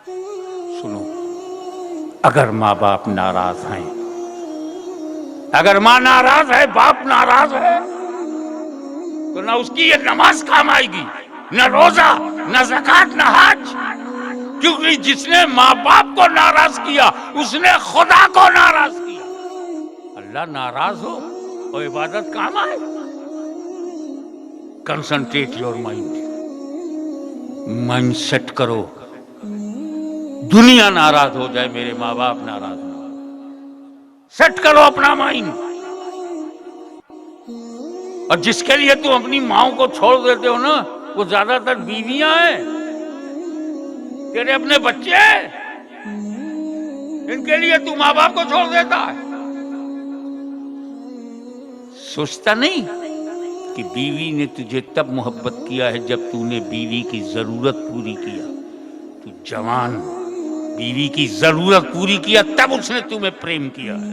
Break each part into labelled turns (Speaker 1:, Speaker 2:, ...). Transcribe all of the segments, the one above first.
Speaker 1: सुनो, अगर माँ बाप नाराज हैं, अगर माँ नाराज है, बाप नाराज है, तो ना उसकी ये नमाज काम आएगी, न रोजा, न ज़कात, न हज। क्योंकि जिसने माँ बाप को नाराज किया उसने खुदा को नाराज किया। अल्लाह नाराज हो और इबादत काम आए। Concentrate your mind, mind set करो। दुनिया नाराज हो जाए, मेरे माँ बाप नाराज हो, सेट करो अपना माइंड। और जिसके लिए तुम अपनी माओ को छोड़ देते हो ना, वो ज्यादातर बीवियां हैं, तेरे अपने बच्चे हैं, इनके लिए तू माँ बाप को छोड़ देता है। सोचता नहीं कि बीवी ने तुझे तब मोहब्बत किया है जब तूने बीवी की जरूरत पूरी किया। तू जवान, बीवी की जरूरत पूरी किया तब उसने तुम्हें प्रेम किया है।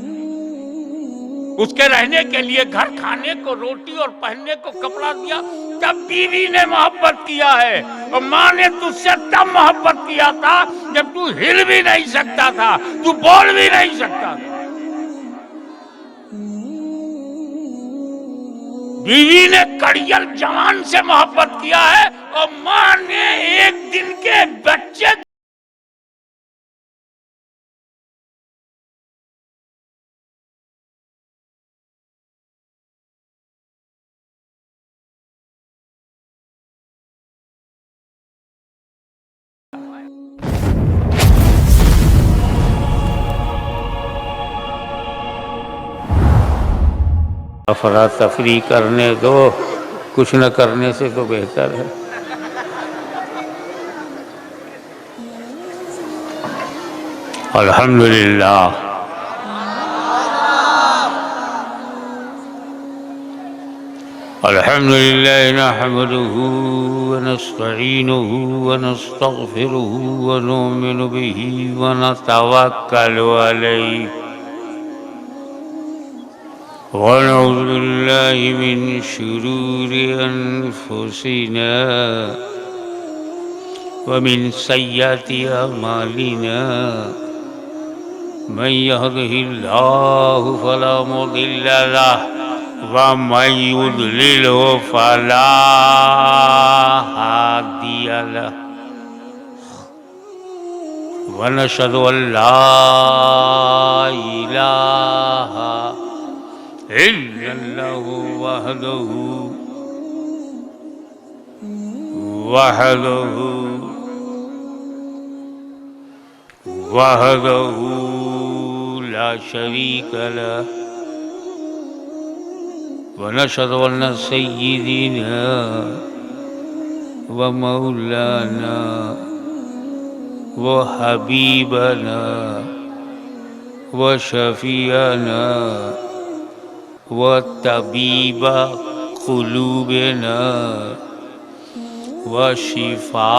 Speaker 1: उसके रहने के लिए घर, खाने को रोटी और पहनने को कपड़ा दिया, तब बीवी ने मोहब्बत किया है। और माँ ने तुझसे तब मोहब्बत किया था जब तू हिल भी नहीं सकता था, तू बोल भी नहीं सकता था। बीवी ने कड़ियल जवान से मोहब्बत किया है और माँ ने एक दिन के बच्चे। अफरा तफरी करने दो, कुछ न करने से तो बेहतर है। अल्हम्दुलिल्लाह, अल्हम्दुलिल्लाह नहमदुहु व नस्तईनुहु व नस्तगफिरुहु व नुमिनु बिही व नतवक्कलु अलैहि व नऊज़ु बिल्लाहि मिन शुरूरि अनफुसिना व मिन सय्यिआति अमालिना। मन यहदिहिल्लाहु फला मुदिल्ल लहु व मन युद्लिलहु फला हादिय लहु। व नशहदु अल्ला इलाहा इल्लल्लाहु वहदहु ला शरीक लहु व नशहदु अन्न सय्यिदिना व मौलाना व हबीबना व शफीअना व तबीबा कुलूबना व शिफा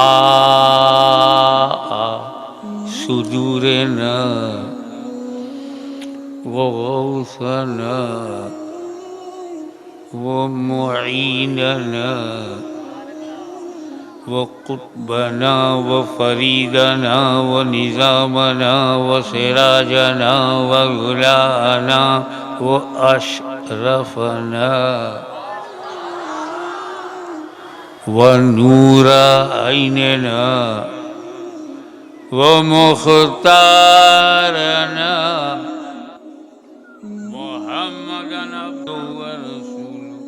Speaker 1: सुदूरना व गौसना व मुईनना व कुतबना व फरीदना व निज़ामना व सिराजना व गुलाना व अशरफना व नूरा ऐनना व मुख्तारना मुहम्मदन अब्दुहु व रसूलुहु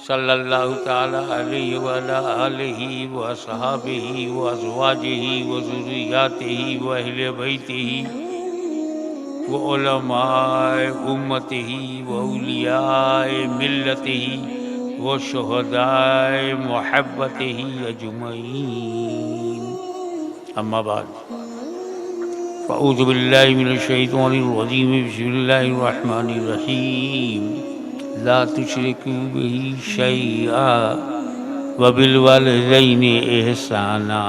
Speaker 1: सल्लल्लाहु तआला अलैहि व अला आलिहि व अस्हाबिहि व अज़वाजिहि व ज़ुर्रिय्यतिहि व अहले बैतिहि व उलमाए उम्मतिहि व औलियाए मिल्लतिहि व शुहदाए मुहब्बतिहि अजमईन। अम्मा बाद, फ़अऊज़ु बिल्लाहि मिनश शैतानिर रजीम, बिस्मिल्लाहिर रहमानिर रहीम। ला तुशरिकू बिही शैआ व बिल वालिदैनि इहसाना।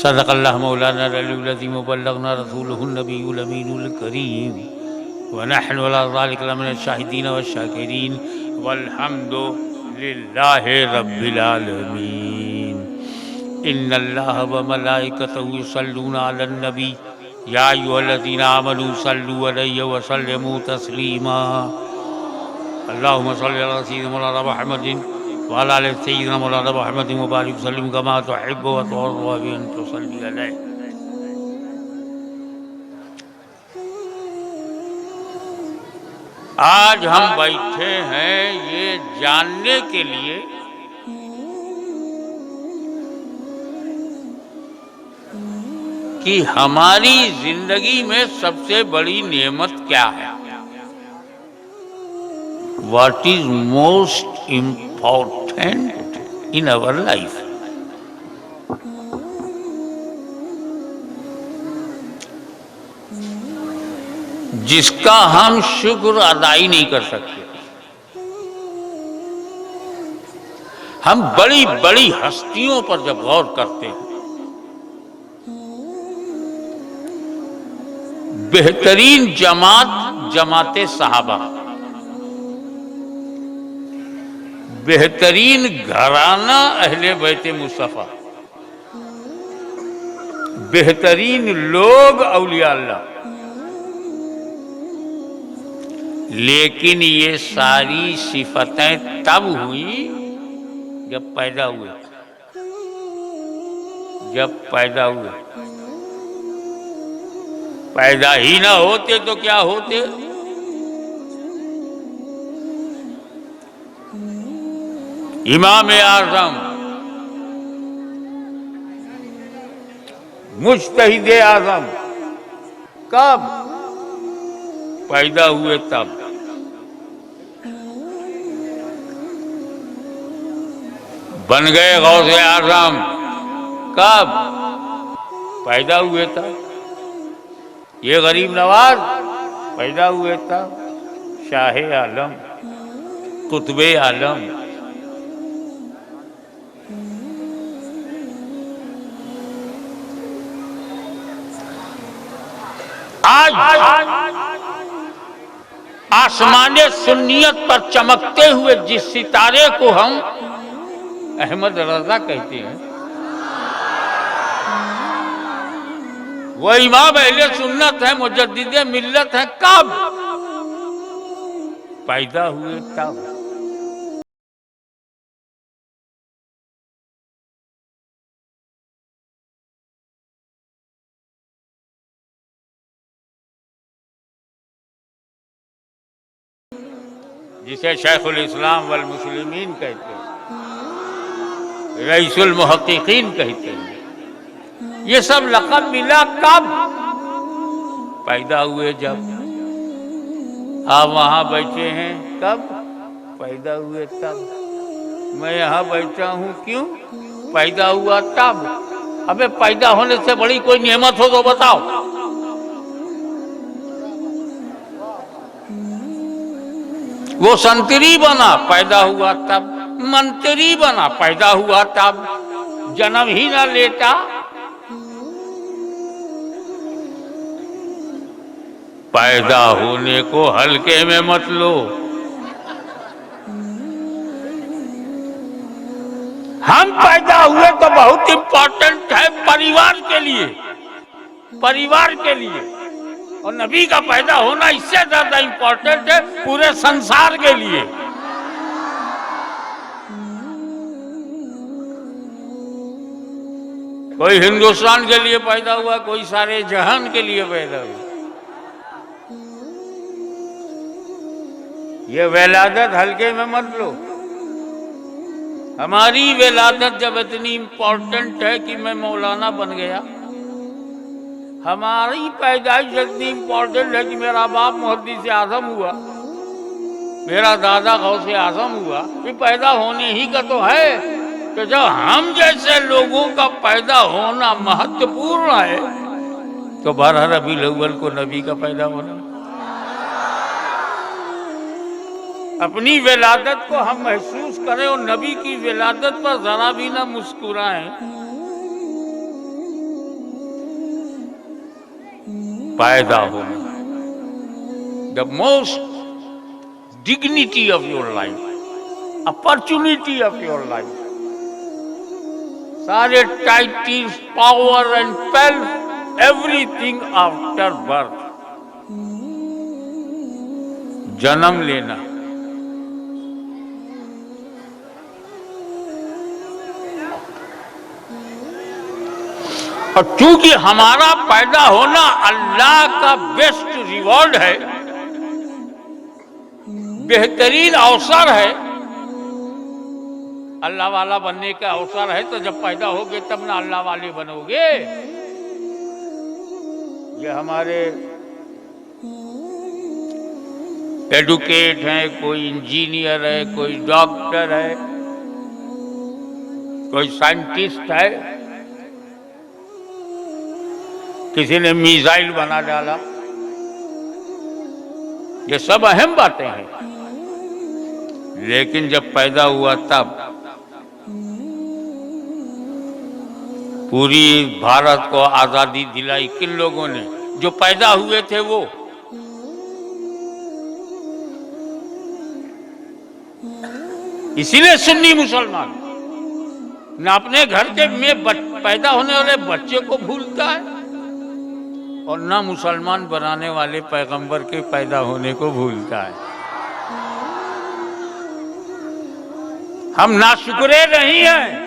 Speaker 1: सदक़ल्लाहु मौलाना अल-अलीयुल अज़ीम व बल्लगना रसूलुहुन नबियुल अमीनुल करीम व नहनु अला ज़ालिका लमिनश शाहिदीन व शाकिरीन वल्हम्दुलिल्लाहि रब्बिल आलमीन। इन्नल्लाह व मलाइकतहु युसल्लूना अलन नबी या अय्युहल्लज़ीना आमनू सल्लू अलैहि व सल्लिमू तस्लीमा। अल्लाहुम्मा सल्लि अला सय्यिदिना मौलाना मुहम्मदिन व अला आलि सय्यिदिना मौलाना मुहम्मदिन व बारिक वसल्लिम कमा तुहिब्बु व तुर्ज़ा व अन तुसल्ली अलैहि। आज हम बैठे हैं ये जानने के लिए कि हमारी जिंदगी में सबसे बड़ी नेमत क्या है। What is most important in our life? जिसका हम शुक्र अदा ही नहीं कर सकते। हम बड़ी बड़ी हस्तियों पर जब गौर करते हैं, बेहतरीन जमाते सहाबा, बेहतरीन घराना अहले बैत मुस्तफा, बेहतरीन लोग औलिया अल्लाह, लेकिन ये सारी सिफतें तब हुई जब पैदा हुए। जब पैदा हुए, पैदा ही ना होते तो क्या होते। इमाम आज़म, मुज्तहिद आज़म कब पैदा हुए? तब। बन गए गौसे आज़म कब? पैदा हुए तब। ये गरीब नवाज पैदा हुए तब। शाह आलम, कुतुबे आलम, आज आसमाने सुन्नियत पर चमकते हुए जिस सितारे को हम अहमद रजा कहते हैं, वो इमाम अहले सुन्नत है, मुजद्दिदे मिल्लत है। कब पैदा हुए? तब। जिसे शेखुल इस्लाम वल मुस्लिमीन कहते हैं, रईसुल मुहक्किकीन कहते हैं, ये सब लक़ब मिला कब? पैदा हुए जब। आप वहां बैठे हैं कब? पैदा हुए तब। मैं यहाँ बैठा हूँ क्यों? पैदा हुआ तब। अबे पैदा होने से बड़ी कोई नेमत हो तो बताओ। वो संतरी बना, पैदा हुआ तब। मंत्री बना, पैदा हुआ तब। जन्म ही ना लेता। पैदा होने को हल्के में मत लो। हम पैदा हुए तो बहुत इंपॉर्टेंट है परिवार के लिए, परिवार के लिए। और नबी का पैदा होना इससे ज्यादा इंपॉर्टेंट है पूरे संसार के लिए। कोई हिंदुस्तान के लिए पैदा हुआ, कोई सारे जहान के लिए पैदा हुआ। ये विलादत हल्के में मत लो। हमारी विलादत जब इतनी इंपॉर्टेंट है कि मैं मौलाना बन गया, हमारी पैदाइश इतनी इंपॉर्टेंट है कि मेरा बाप मुहद्दिस आज़म हुआ, मेरा दादा गौसे आज़म हुआ, ये पैदा होने ही का तो है। तो जब हम जैसे लोगों का पैदा होना महत्वपूर्ण है, तो 12 रबीउल अव्वल को नबी का पैदा होना। अपनी विलादत को हम महसूस करें और नबी की विलादत पर जरा भी ना मुस्कुराएं। पैदा होना, the most dignity of your life, opportunity of your life. सारे titles, power and wealth, everything after birth. जन्म लेना। और चूंकि हमारा पैदा होना अल्लाह का बेस्ट रिवॉर्ड है, बेहतरीन अवसर है, अल्लाह वाला बनने का अवसर है, तो जब पैदा होगे तब ना अल्लाह वाले बनोगे। ये हमारे एडुकेट हैं, कोई इंजीनियर है, कोई डॉक्टर है, कोई साइंटिस्ट है, किसी ने मिसाइल बना डाला, ये सब अहम बातें हैं। लेकिन जब पैदा हुआ तब पूरी भारत को आजादी दिलाई किन लोगों ने? जो पैदा हुए थे वो। इसीलिए सुन्नी मुसलमान न अपने घर के में पैदा होने वाले बच्चे को भूलता है और ना मुसलमान बनाने वाले पैगंबर के पैदा होने को भूलता है। हम नाशुक्रे नहीं हैं,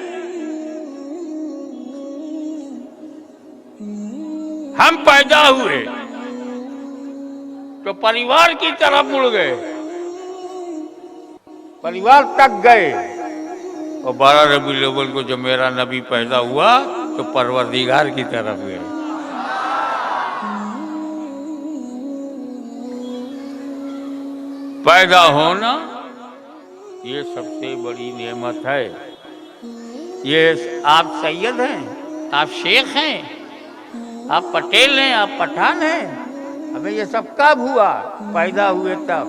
Speaker 1: हम पैदा हुए तो परिवार की तरफ मुड़ गए, परिवार तक गए, और 12 रबीउल अव्वल को जब मेरा नबी पैदा हुआ तो परवरदिगार की तरफ गए। पैदा होना ये सबसे बड़ी नेमत है। ये आप सैयद हैं, आप शेख हैं, आप पटेल हैं, आप पठान हैं, हमें ये सब कब हुआ? पैदा हुए तब।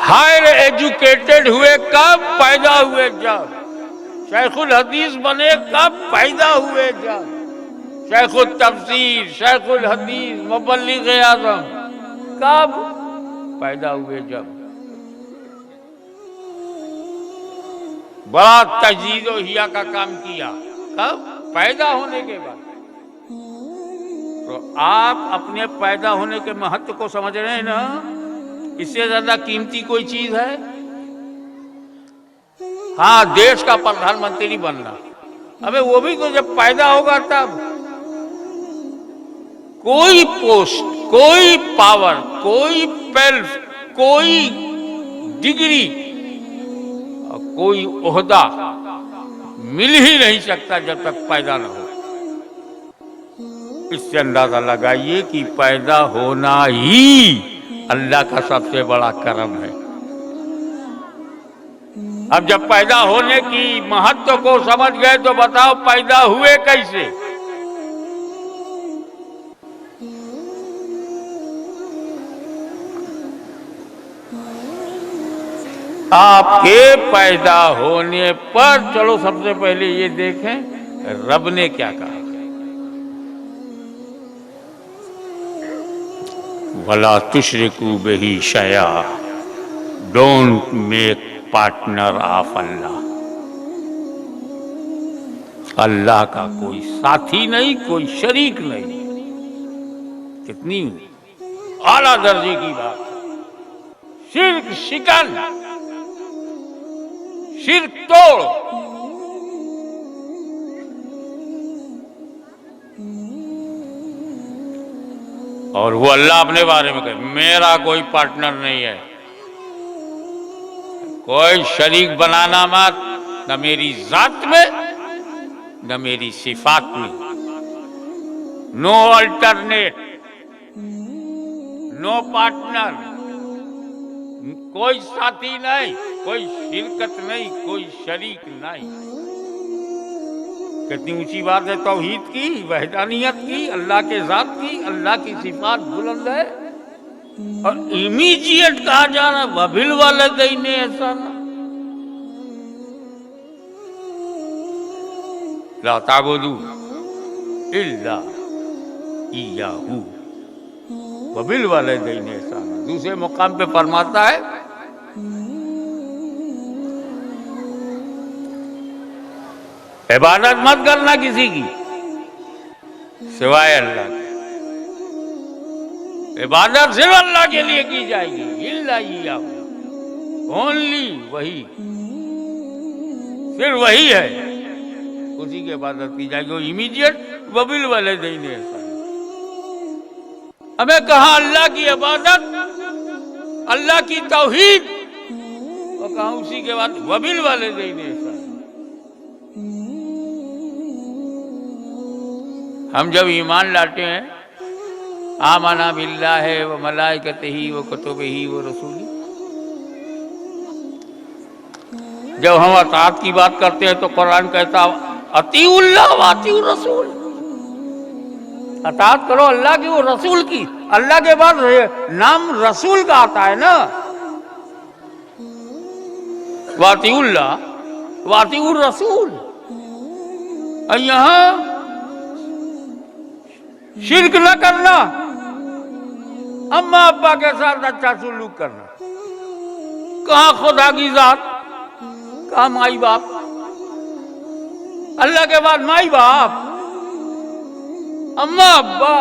Speaker 1: हायर एजुकेटेड हुए कब? पैदा हुए जब। शेखुल हदीस बने कब? पैदा हुए जब। शेखुल तफसीर, शेखुल हदीस, मुबल्लिग आज़म कब? पैदा हुए जब। बड़ा तजदीद व हिया का काम किया कब? पैदा होने के बाद। तो आप अपने पैदा होने के महत्व को समझ रहे हैं ना? इससे ज्यादा कीमती कोई चीज है? हाँ, देश का प्रधानमंत्री बनना, अबे वो भी तो जब पैदा होगा तब। कोई पोस्ट, कोई पावर, कोई वेल्थ, कोई डिग्री और कोई ओहदा मिल ही नहीं सकता जब तक पैदा न हो। इससे अंदाजा लगाइए कि पैदा होना ही अल्लाह का सबसे बड़ा करम है। अब जब पैदा होने की महत्व को समझ गए तो बताओ पैदा हुए कैसे? आपके पैदा होने पर चलो सबसे पहले ये देखें रब ने क्या कहा। वला तुशरिकू बिही शैआ, डोंट मेक पार्टनर ऑफ अल्लाह। अल्लाह का कोई साथी नहीं, कोई शरीक नहीं। कितनी आला दर्जे की बात। शिर्क शिकन, शिर्क तोड़। और वो अल्लाह अपने बारे में कहे मेरा कोई पार्टनर नहीं है, कोई शरीक बनाना मत, न मेरी जात में न मेरी सिफात में। नो अल्टरनेट, नो पार्टनर, कोई साथी नहीं, कोई शिरकत नहीं, कोई शरीक नहीं। कितनी ऊंची बात है तौहीद की, वहदानियत की, अल्लाह के जात की, अल्लाह की सिफात बुलंद है। और इमीडिएट कहा जा रहा वबिल वालिदैन एहसाना, ला ताबुदू इल्ला इय्याहू वबिल वालिदैन एहसाना। दूसरे मुकाम पे फरमाता है इबादत मत करना किसी की सिवाय अल्लाह के। इबादत सिर्फ अल्लाह के लिए की जाएगी, ओनली वही, सिर्फ वही है, उसी की इबादत की जाएगी। वो इमीडिएट वबिल वाले देंगे। हमें कहा अल्लाह की इबादत, अल्लाह की तौहीद, और कहा उसी के बाद वबिल वाले देंगे। हम जब ईमान लाते हैं, आमना बिल्लाहि व मलाइकतिही व कुतुबिही व रसूली, जब हम अताअत की बात करते हैं तो कुरान कहता अतीउल्लाह व अतीउर रसूल, अताअत करो अल्लाह की, वो रसूल की। अल्लाह के बाद नाम रसूल का आता है ना, वातिउल्लाह वातिउर रसूल। और यहां शिर्क न करना, अम्मा अब्बा के साथ अच्छा सुलूक करना। कहां खुदा की जात, कहां माई बाप, अल्लाह के बाद माई बाप, अम्मा अब्बा,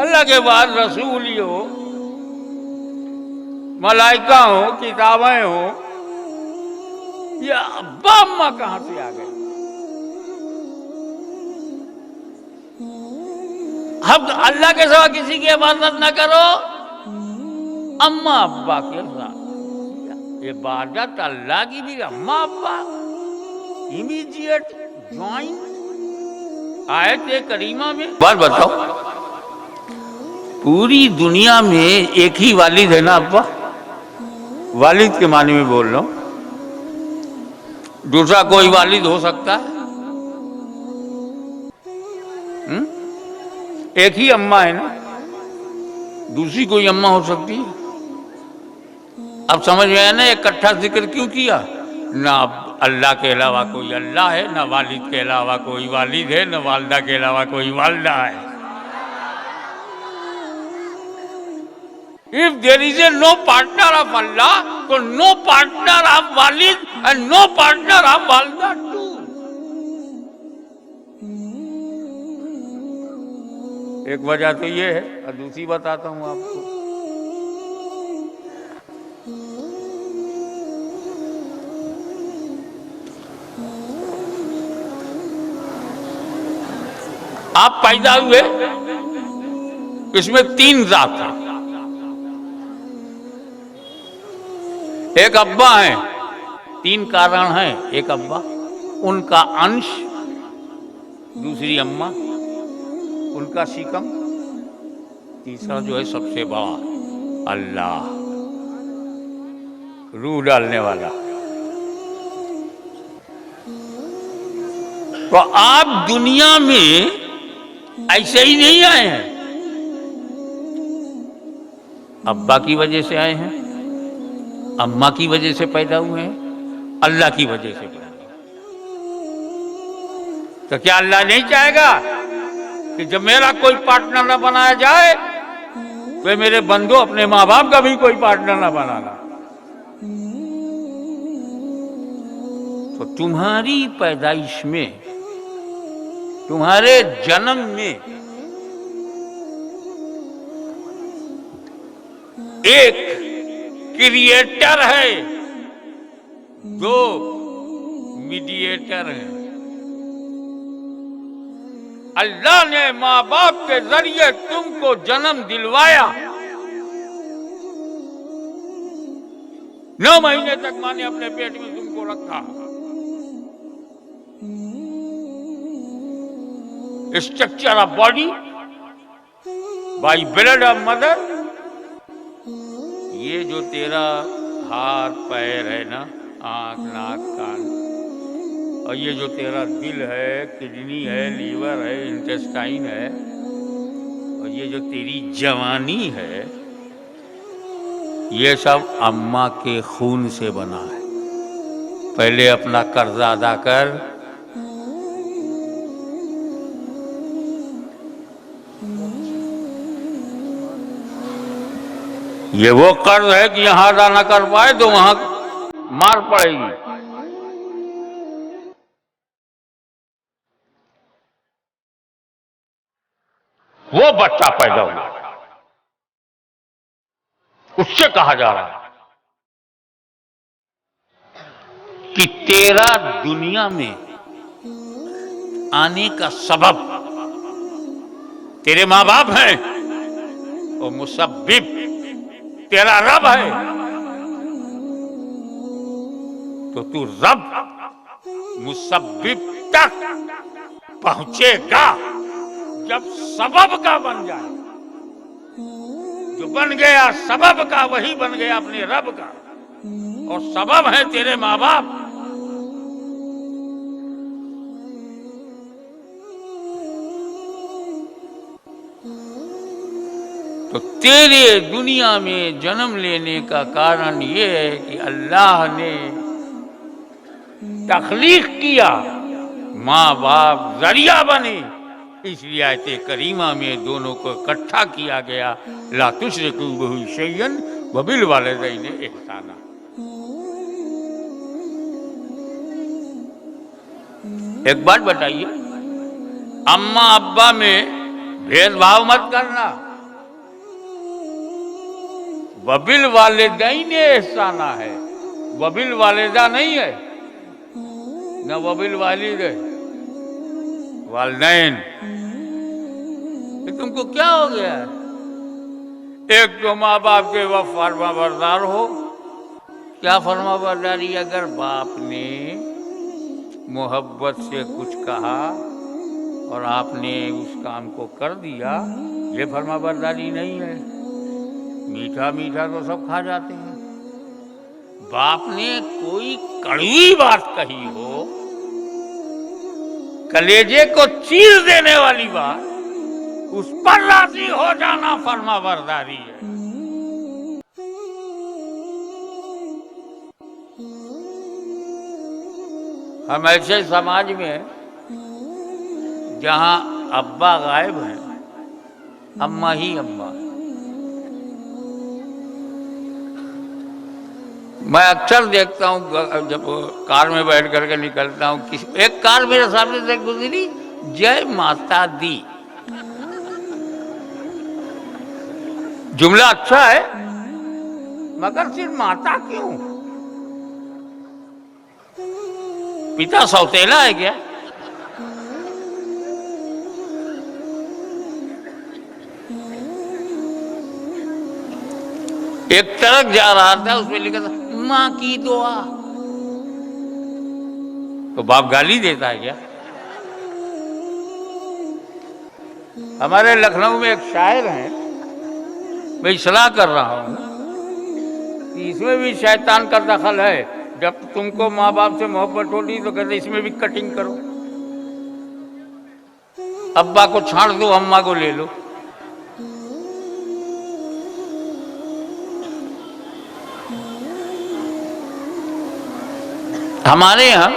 Speaker 1: अल्लाह के बाद रसूल हो, मलाइका हो, किताबें हो, या अब्बा अम्मा कहां से आ गए? हम अल्लाह के सिवा किसी की इबादत ना करो, अम्मा अब्बा के साथ इबादत अल्लाह की भी, अम्मा अब्बा इमीडिएट ज्वाइंट। आयत करीमा में बात बताओ, पूरी दुनिया में एक ही वालिद है ना अब्बा, वालिद के माने में बोल रहा हूं, दूसरा कोई वालिद हो सकता है? एक ही अम्मा है ना, दूसरी कोई अम्मा हो सकती है? अब समझ में आया ना इकट्ठा जिक्र क्यों किया? ना अल्लाह के अलावा कोई अल्लाह है, ना वालिद के अलावा कोई वालिद है, ना वालदा के अलावा कोई वालदा है। If there is a no partner of Allah, तो नो पार्टनर ऑफ वालिद एंड नो पार्टनर ऑफ वालदा टू। एक वजह तो ये है, और दूसरी बताता हूं आपको। आप पैदा हुए, इसमें तीन जात हैं। एक अब्बा है, तीन कारण हैं। एक अब्बा, उनका अंश, दूसरी अम्मा, उनका शिकम, तीसरा जो है सबसे बड़ा अल्लाह, रूह डालने वाला। तो आप दुनिया में ऐसे ही नहीं आए हैं, अब्बा की वजह से आए हैं, अम्मा की वजह से पैदा हुए हैं, अल्लाह की वजह से पैदा हुए। तो क्या अल्लाह नहीं चाहेगा कि जब मेरा कोई पार्टनर न बनाया जाए, तो मेरे बंदो अपने माँ बाप का भी कोई पार्टनर न बनाना? तो तुम्हारी पैदाइश में, तुम्हारे जन्म में एक क्रिएटर है, दो मीडिएटर हैं। अल्लाह ने माँ बाप के जरिए तुमको जन्म दिलवाया, 9 महीने तक माँ ने अपने पेट में तुमको रखा। Structure of body by blood of mother. ये जो तेरा हाथ पैर है ना, आंख नाक कान, और ये जो तेरा दिल है, किडनी है, लीवर है, इंटेस्टाइन है, और ये जो तेरी जवानी है, ये सब अम्मा के खून से बना है। पहले अपना कर्जा अदा कर, ये वो कर्ज है कि यहां अदा न कर पाए तो वहां मार पड़ेगी। वो बच्चा पैदा हुआ, उससे कहा जा रहा है कि तेरा दुनिया में आने का सबब तेरे मां बाप हैं और मुसब्बिब तेरा रब है। तो तू रब मुसब्बिब तक पहुंचेगा जब सबब का बन जाए। जो बन गया सबब का वही बन गया अपने रब का, और सबब है तेरे मां बाप। तो तेरे दुनिया में जन्म लेने का कारण ये है कि अल्लाह ने तख्लीक किया, माँ बाप जरिया बने, इसलिए आयते करीमा में दोनों को इकट्ठा किया गया। ला तुश्रिकू बिही शैअन व बिल वालिदैनि इहसाना। एक बात बताइए, अम्मा अब्बा में भेदभाव मत करना। वबिल वालिदैन एहसाना है, वबिल वालिदा नहीं है, न वबिल वालिद है, वालिदैन। तुमको क्या हो गया? एक तो माँ बाप के वह फरमाबरदार हो। क्या फरमाबरदारी? अगर बाप ने मोहब्बत से कुछ कहा और आपने उस काम को कर दिया, ये फरमाबरदारी नहीं है। मीठा मीठा तो सब खा जाते हैं। बाप ने कोई कड़वी बात कही हो, कलेजे को चीर देने वाली बात, उस पर राजी हो जाना फरमाबरदारी है। हम ऐसे समाज में जहां अब्बा गायब हैं, अम्मा ही अम्मा। मैं अक्सर देखता हूँ जब कार में बैठ करके निकलता हूँ, एक कार मेरे सामने से गुजरी, जय माता दी। जुमला अच्छा है, मगर सिर्फ माता क्यों? पिता सौतेला है क्या? एक ट्रक जा रहा था, उसमें लिखा था मां की दुआ। तो बाप गाली देता है क्या? हमारे लखनऊ में एक शायर हैं, मैं सलाह कर रहा हूं कि इसमें भी शैतान का दखल है। जब तुमको माँ बाप से मोहब्बत होती तो कहते इसमें भी कटिंग करो, अब्बा को छाड़ दो, अम्मा को ले लो। हमारे यहाँ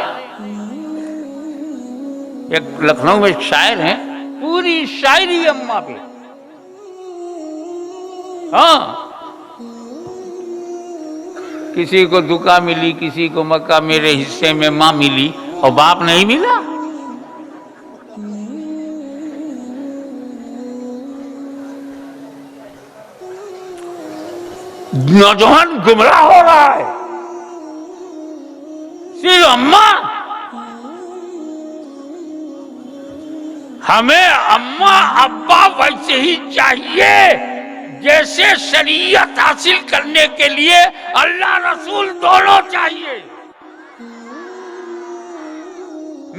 Speaker 1: एक लखनऊ में शायर हैं, पूरी शायरी अम्मा पे। हाँ, किसी को दुका मिली, किसी को मक्का, मेरे हिस्से में माँ मिली और बाप नहीं मिला। नौजवान गुमराह हो रहा है, सिर्फ अम्मा। हमें अम्मा अब्बा वैसे ही चाहिए जैसे शरीयत हासिल करने के लिए अल्लाह रसूल दोनों चाहिए।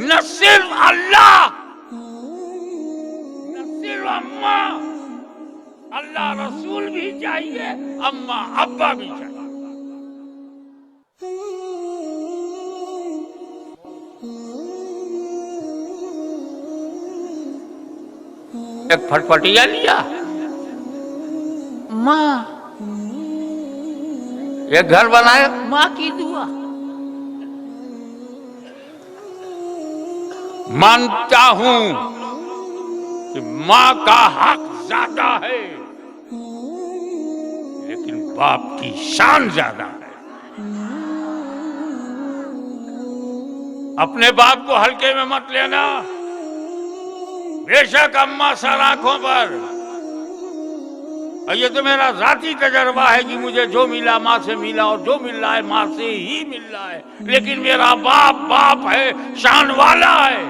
Speaker 1: न सिर्फ अल्लाह, न सिर्फ अम्मा, अल्लाह रसूल भी चाहिए, अम्मा अब्बा भी चाहिए। एक फटफटिया लिया, माँ। एक घर बनाया, माँ की दुआ। मानता हूं कि माँ का हक ज्यादा है, लेकिन बाप की शान ज्यादा है। अपने बाप को हल्के में मत लेना। बेशक अम्मा सर आंखों पर, और ये तो मेरा जाती तजर्बा है कि मुझे जो मिला माँ से मिला और जो मिल रहा है माँ से ही मिल रहा है, लेकिन मेरा बाप बाप है, शान वाला है।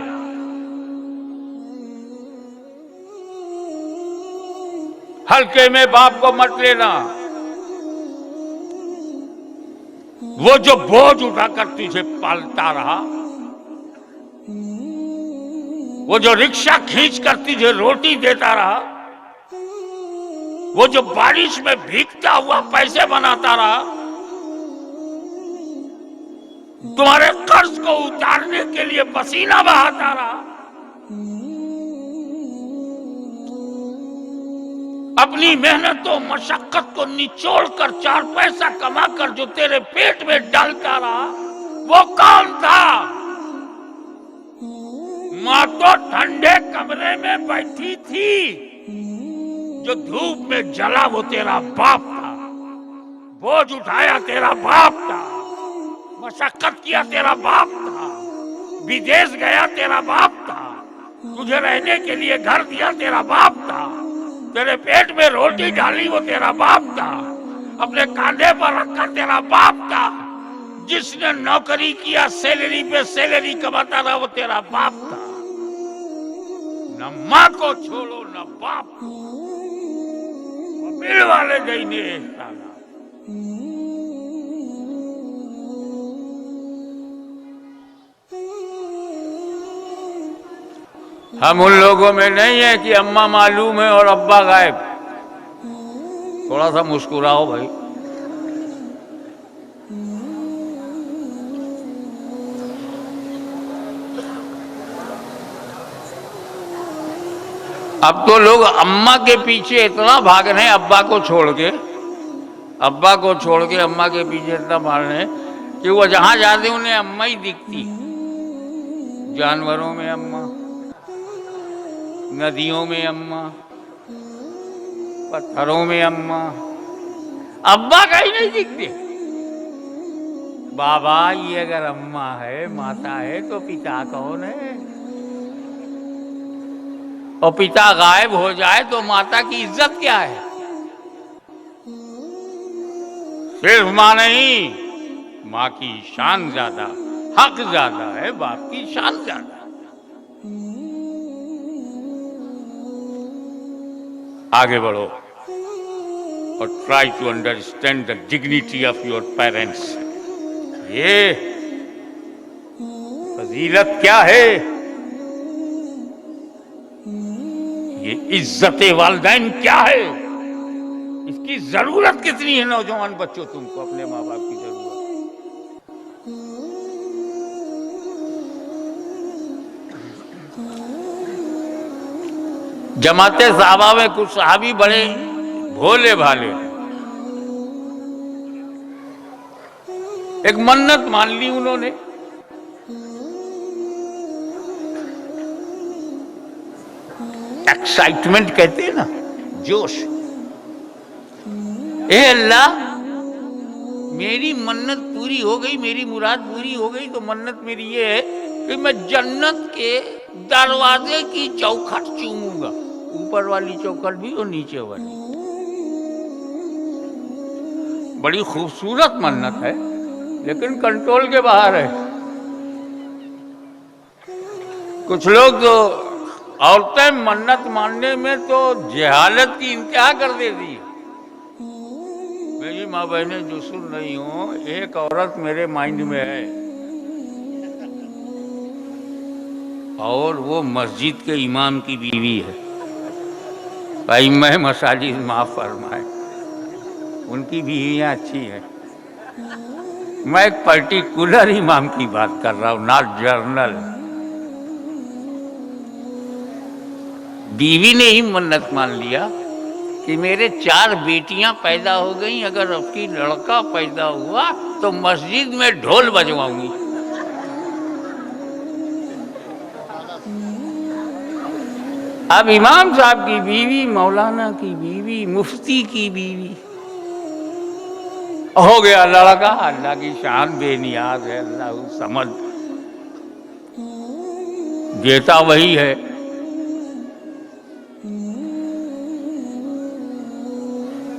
Speaker 1: हल्के में बाप को मत लेना। वो जो बोझ उठाकर तुझे पालता रहा, वो जो रिक्शा खींच कर तुझे रोटी देता रहा, वो जो बारिश में भीगता हुआ पैसे बनाता रहा, तुम्हारे कर्ज को उतारने के लिए पसीना बहाता रहा, अपनी मेहनतों मशक्कत को निचोड़ कर 4 पैसा कमाकर जो तेरे पेट में डालता रहा, वो कौन था? माँ तो ठंडे कमरे में बैठी थी, जो धूप में जला वो तेरा बाप था, बोझ उठाया तेरा बाप था, मशक्कत किया तेरा बाप था, विदेश गया तेरा बाप था, तुझे रहने के लिए घर दिया तेरा बाप था, तेरे पेट में रोटी डाली वो तेरा बाप था, अपने कांधे पर रखा तेरा बाप था, जिसने नौकरी किया सैलरी पे सैलरी कमाता रहा वो तेरा बाप था। न माँ को छोड़ो न बाप को, मिल वाले देने साला। हम उन लोगों में नहीं है कि अम्मा मालूम है और अब्बा गायब। थोड़ा सा मुस्कुराओ भाई। अब तो लोग अम्मा के पीछे इतना भाग रहे हैं, अब्बा को छोड़ के, अब्बा को छोड़ के अम्मा के पीछे इतना भाग रहे हैं कि वो जहां जाते उन्हें अम्मा ही दिखती। जानवरों में अम्मा, नदियों में अम्मा, पत्थरों में अम्मा, अब्बा कहीं नहीं दिखते। बाबा ये अगर अम्मा है, माता है, तो पिता कौन है? और पिता गायब हो जाए तो माता की इज्जत क्या है? सिर्फ मां नहीं, मां की शान ज्यादा, हक ज्यादा है, बाप की शान ज्यादा। आगे बढ़ो और try to understand the dignity of your parents. ये फजीलत क्या है? ये इज्जत वालिदैन क्या है? इसकी जरूरत कितनी है नौजवान बच्चों तुमको अपने माँ बाप की जरूरत? जमाते साहबा में कुछ साहबी बड़े भोले भाले, एक मन्नत मान ली उन्होंने। एक्साइटमेंट कहते हैं ना, जोश। ए अल्लाह, मेरी मन्नत पूरी हो गई, मेरी मुराद पूरी हो गई, तो मन्नत मेरी ये है कि मैं जन्नत के दरवाजे की चौखट चूमूंगा, ऊपर वाली चौखट भी और नीचे वाली। बड़ी खूबसूरत मन्नत है, लेकिन कंट्रोल के बाहर है। कुछ लोग तो औरतें मन्नत मानने में तो जहालत की इंतहा कर देती है। मेरी माँ बहनें जो सुन रही हूं, एक औरत मेरे माइंड में है, और वो मस्जिद के इमाम की बीवी है। भाई मैं मसाजिद माफ फरमाए, उनकी बीवियाँ अच्छी हैं। मैं एक पर्टिकुलर इमाम की बात कर रहा हूँ, नॉट जर्नल। बीवी ने ही मन्नत मान लिया कि मेरे 4 बेटियां पैदा हो गई, अगर आपकी लड़का पैदा हुआ तो मस्जिद में ढोल बजवाऊंगी। अब इमाम साहब की बीवी, मौलाना की बीवी, मुफ्ती की बीवी, हो गया लड़का। अल्लाह की शान बेनियाज है, अल्लाह समझ देता वही है,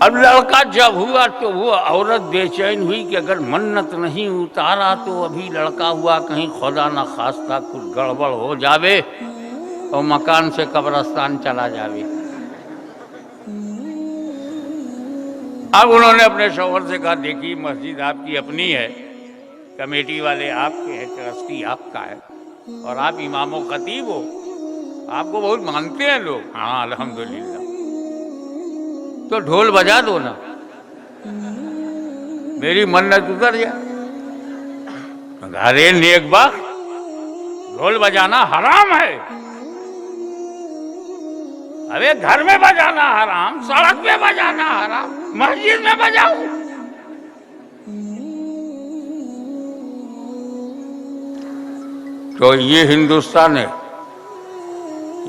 Speaker 1: अब लड़का जब हुआ तो वो औरत बेचैन हुई कि अगर मन्नत नहीं उतारा तो अभी लड़का हुआ, कहीं खुदा ना खास्ता कुछ गड़बड़ हो जावे और मकान से कब्रिस्तान चला जावे। अब उन्होंने अपने शौहर से कहा, देखिए मस्जिद आपकी अपनी है, कमेटी वाले आपके हैं, ट्रस्टी आपका है, और आप इमाम व खतीब हो, आपको बहुत मानते हैं लोग। हाँ अल्हम्दुलिल्लाह, तो ढोल बजा दो ना, मेरी मन्नत उतर जाए। अरे नेक बात, ढोल बजाना हराम है। अरे घर में बजाना हराम, सड़क पे बजाना हराम, मस्जिद में बजाओ। तो ये हिंदुस्तान है,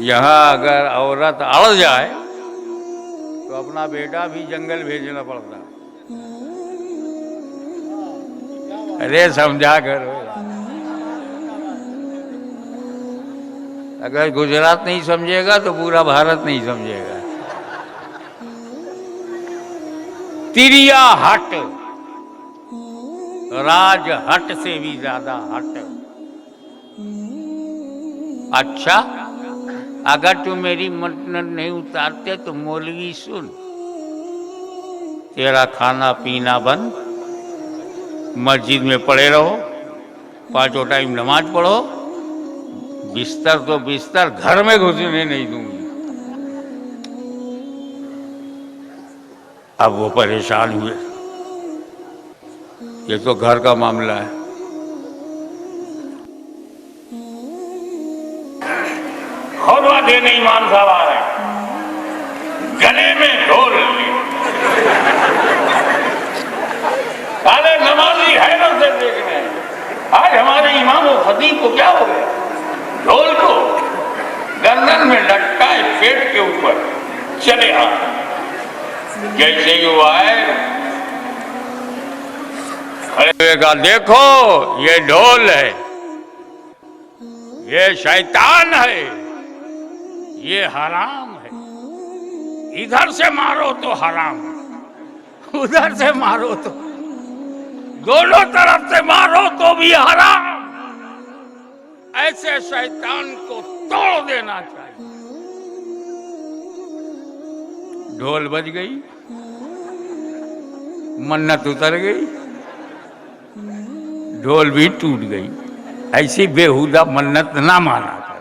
Speaker 1: यहाँ अगर औरत अड़ जाए तो अपना बेटा भी जंगल भेजना पड़ता। अरे समझा करो, अगर गुजरात नहीं समझेगा तो पूरा भारत नहीं समझेगा। तिरिया हट, राज हट से भी ज्यादा हट। अच्छा, अगर तुम मेरी मन्नत नहीं उतारते तो मौलवी सुन, तेरा खाना पीना बंद, मस्जिद में पड़े रहो, 5 टाइम नमाज पढ़ो, बिस्तर तो बिस्तर, घर में घुसने नहीं दूंगी। अब वो परेशान हुए, ये तो घर का मामला है। खुतबा देने इमाम साहब आ रहे हैं, गले में ढोल लिए, सारे नमाजी हैरत से देख रहे हैं, आज हमारे इमाम और खतीब को क्या हो गया? ढोल को गर्दन में लटकाए पेट के ऊपर चले आ, जैसे ही वो आए खड़े का, देखो ये ढोल है, ये शैतान है, ये हराम है, इधर से मारो तो हराम, उधर से मारो तो, दोनों तरफ से मारो तो भी हराम। ऐसे शैतान को तोड़ देना चाहिए। ढोल बज गई, मन्नत उतर गई, ढोल भी टूट गई। ऐसी बेहुदा मन्नत ना माना करो।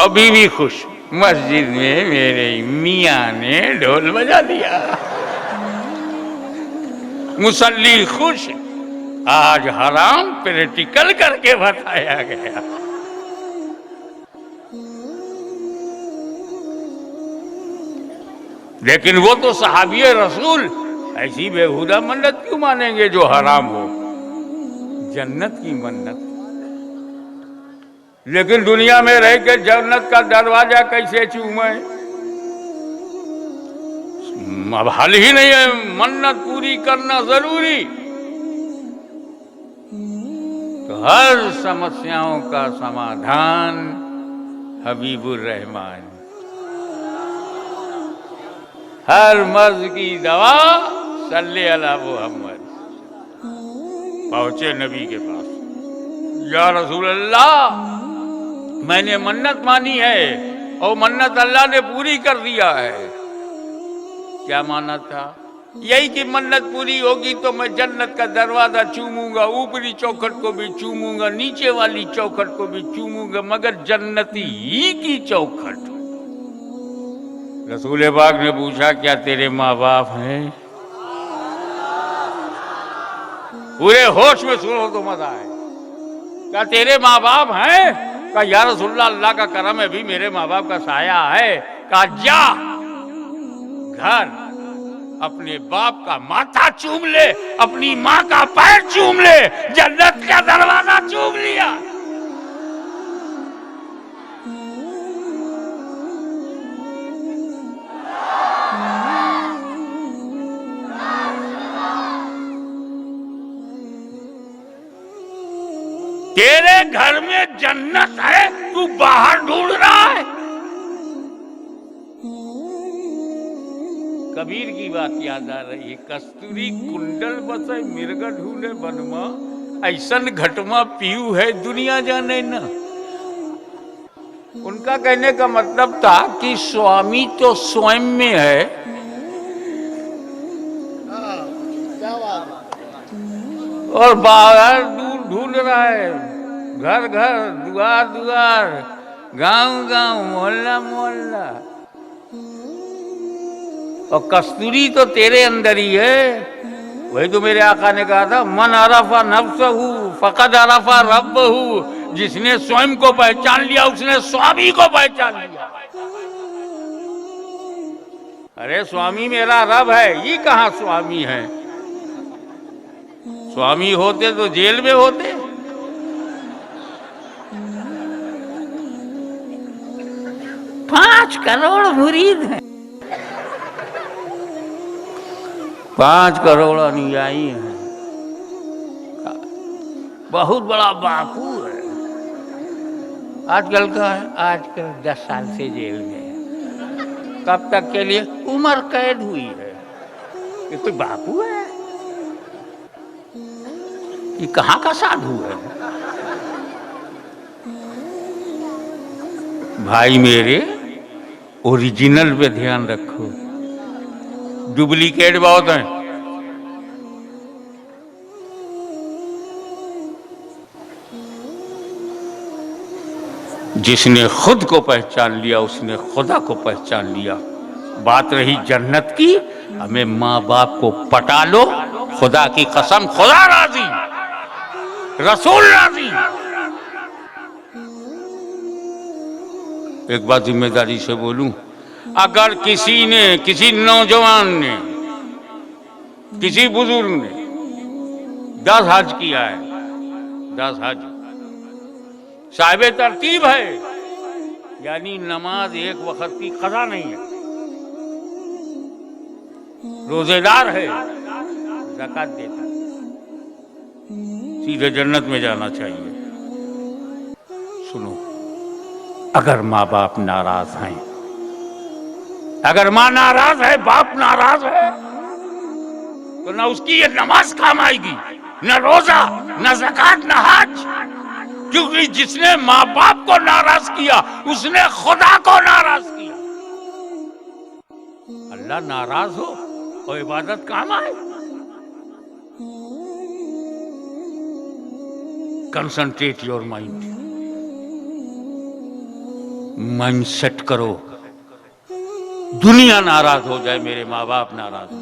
Speaker 1: अभी भी खुश, मस्जिद में मेरे मियाँ ने ढोल बजा दिया, मुसल्ली खुश, आज हराम प्रैक्टिकल करके बताया गया। लेकिन वो तो सहाबिये रसूल, ऐसी बेहुदा मन्नत क्यों मानेंगे जो हराम हो? जन्नत की मन्नत। लेकिन दुनिया में रह के जन्नत का दरवाजा कैसे चूमे? अब हल ही नहीं है, मन्नत पूरी करना जरूरी। तो हर समस्याओं का समाधान हबीबुर रहमान, हर मर्ज की दवा सल्ले अला मुहम्मद। पहुंचे नबी के पास, या रसूल अल्लाह, मैंने मन्नत मानी है और मन्नत अल्लाह ने पूरी कर दिया है। क्या माना था? यही कि मन्नत पूरी होगी तो मैं जन्नत का दरवाजा चूमूंगा, ऊपरी चौखट को भी चूमूंगा, नीचे वाली चौखट को भी चूमूंगा, मगर जन्नती ही की चौखट। रसूल पाक ने पूछा, क्या तेरे माँ बाप हैं? पूरे होश में सुनो तो मजा आए। क्या तेरे माँ बाप हैं? कहा या रसूलल्लाह, अल्लाह का करम है, भी मेरे माँ बाप का साया है। कहा जा घर अपने बाप का माथा चूम ले, अपनी माँ का पैर चूम ले, जन्नत का दरवाजा चूम लिया। तेरे घर में जन्नत है तू बाहर ढूंढ रहा है। कबीर की बात याद आ रही है, कस्तूरी कुंडल बसे मिर्ग ढूंढे बनमा, ऐसन घटमा पीऊ है दुनिया जाने न। उनका कहने का मतलब था कि स्वामी तो स्वयं में है, और बाहर ढूंढ रहा है, घर घर, द्वार द्वार, गांव गांव, मोहल्ला मोहल्ला। और कस्तूरी तो तेरे अंदर ही है। वही तो मेरे आका ने कहा था, मन अरफा नफ्सहू फकद अरफा रब्बहू। जिसने स्वयं को पहचान लिया उसने स्वामी को पहचान लिया। अरे स्वामी मेरा रब है, ये कहाँ स्वामी है? स्वामी होते तो जेल में होते। पांच करोड़ मुरीद हैं, 5 करोड़ अनुयायी हैं, बहुत बड़ा बापू है। आजकल का है, आजकल 10 साल से जेल में है। कब तक के लिए? उम्र कैद हुई है। ये कोई बापू है? ये कहाँ का साधु है? भाई मेरे, ओरिजिनल पे ध्यान रखो, डुप्लीकेट बहुत हैं। जिसने खुद को पहचान लिया उसने खुदा को पहचान लिया। बात रही जन्नत की, हमें माँ बाप को पटा लो, खुदा की कसम खुदा राजी, रसूल राजी। एक बात जिम्मेदारी से बोलूं, अगर किसी ने, किसी नौजवान ने, किसी बुजुर्ग ने 10 हज किया है, 10 हज साहिब तरतीब है, यानी नमाज एक वक्त की कज़ा नहीं है, रोजेदार है, ज़कात देता है, सीधे जन्नत में जाना चाहिए। सुनो, अगर माँ बाप नाराज हैं, अगर माँ नाराज है, बाप नाराज है, तो ना उसकी ये नमाज काम आएगी, न रोजा, न ज़कात, न हज। क्योंकि जिसने माँ बाप को नाराज किया उसने खुदा को नाराज किया। अल्लाह नाराज हो और इबादत काम आए। Concentrate your mind, mind set करो। दुनिया नाराज हो जाए, मेरे माँ बाप नाराज हो,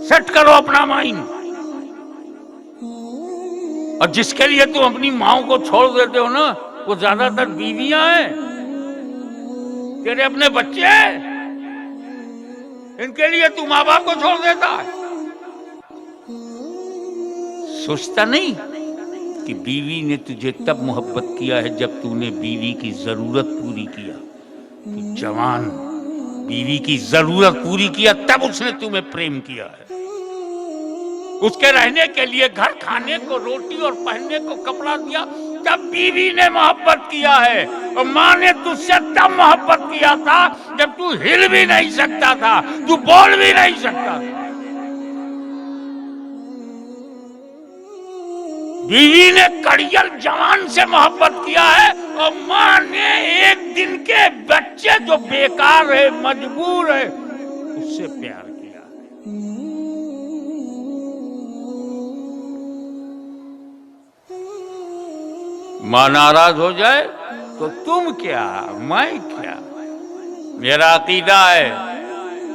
Speaker 1: सेट करो अपना माइंड। और जिसके लिए तुम अपनी माओ को छोड़ देते हो ना, वो ज्यादातर बीवियां हैं, तेरे अपने बच्चे हैं, इनके लिए तू माँ बाप को छोड़ देता है। सोचता नहीं कि बीवी ने तुझे तब मोहब्बत किया है जब तूने बीवी की जरूरत पूरी किया। तू जवान, बीवी की जरूरत पूरी किया तब उसने तुम्हें प्रेम किया है। उसके रहने के लिए घर, खाने को रोटी और पहनने को कपड़ा दिया, तब बीवी ने मोहब्बत किया है। और माँ ने तुझसे तब मोहब्बत किया था जब तू हिल भी नहीं सकता था, तू बोल भी नहीं सकता था। बीवी ने कड़ियल जवान से मोहब्बत किया है, और माँ ने एक दिन के बच्चे जो बेकार है, मजबूर है, उससे प्यार किया। माँ नाराज हो जाए तो तुम क्या, मैं क्या। मेरा अकीदा है,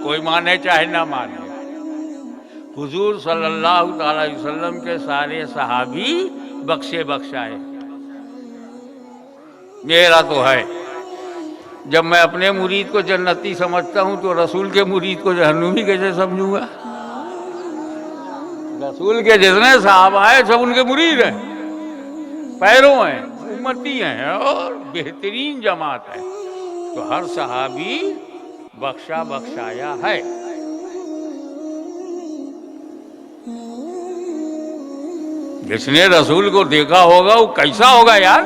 Speaker 1: कोई माने चाहे ना माने, हुजूर सल्लल्लाहु अलैहि वसल्लम के सारे सहाबी बख्शे बख्शाए। मेरा तो है, जब मैं अपने मुरीद को जन्नती समझता हूं तो रसूल के मुरीद को जहन्नुमी कैसे समझूंगा? रसूल के जितने सहाबा है सब उनके मुरीद हैं, पैरों हैं, उम्मती हैं और बेहतरीन जमात है। तो हर सहाबी बख्शा बख्शाया है। जिसने रसूल को देखा होगा वो कैसा होगा यार?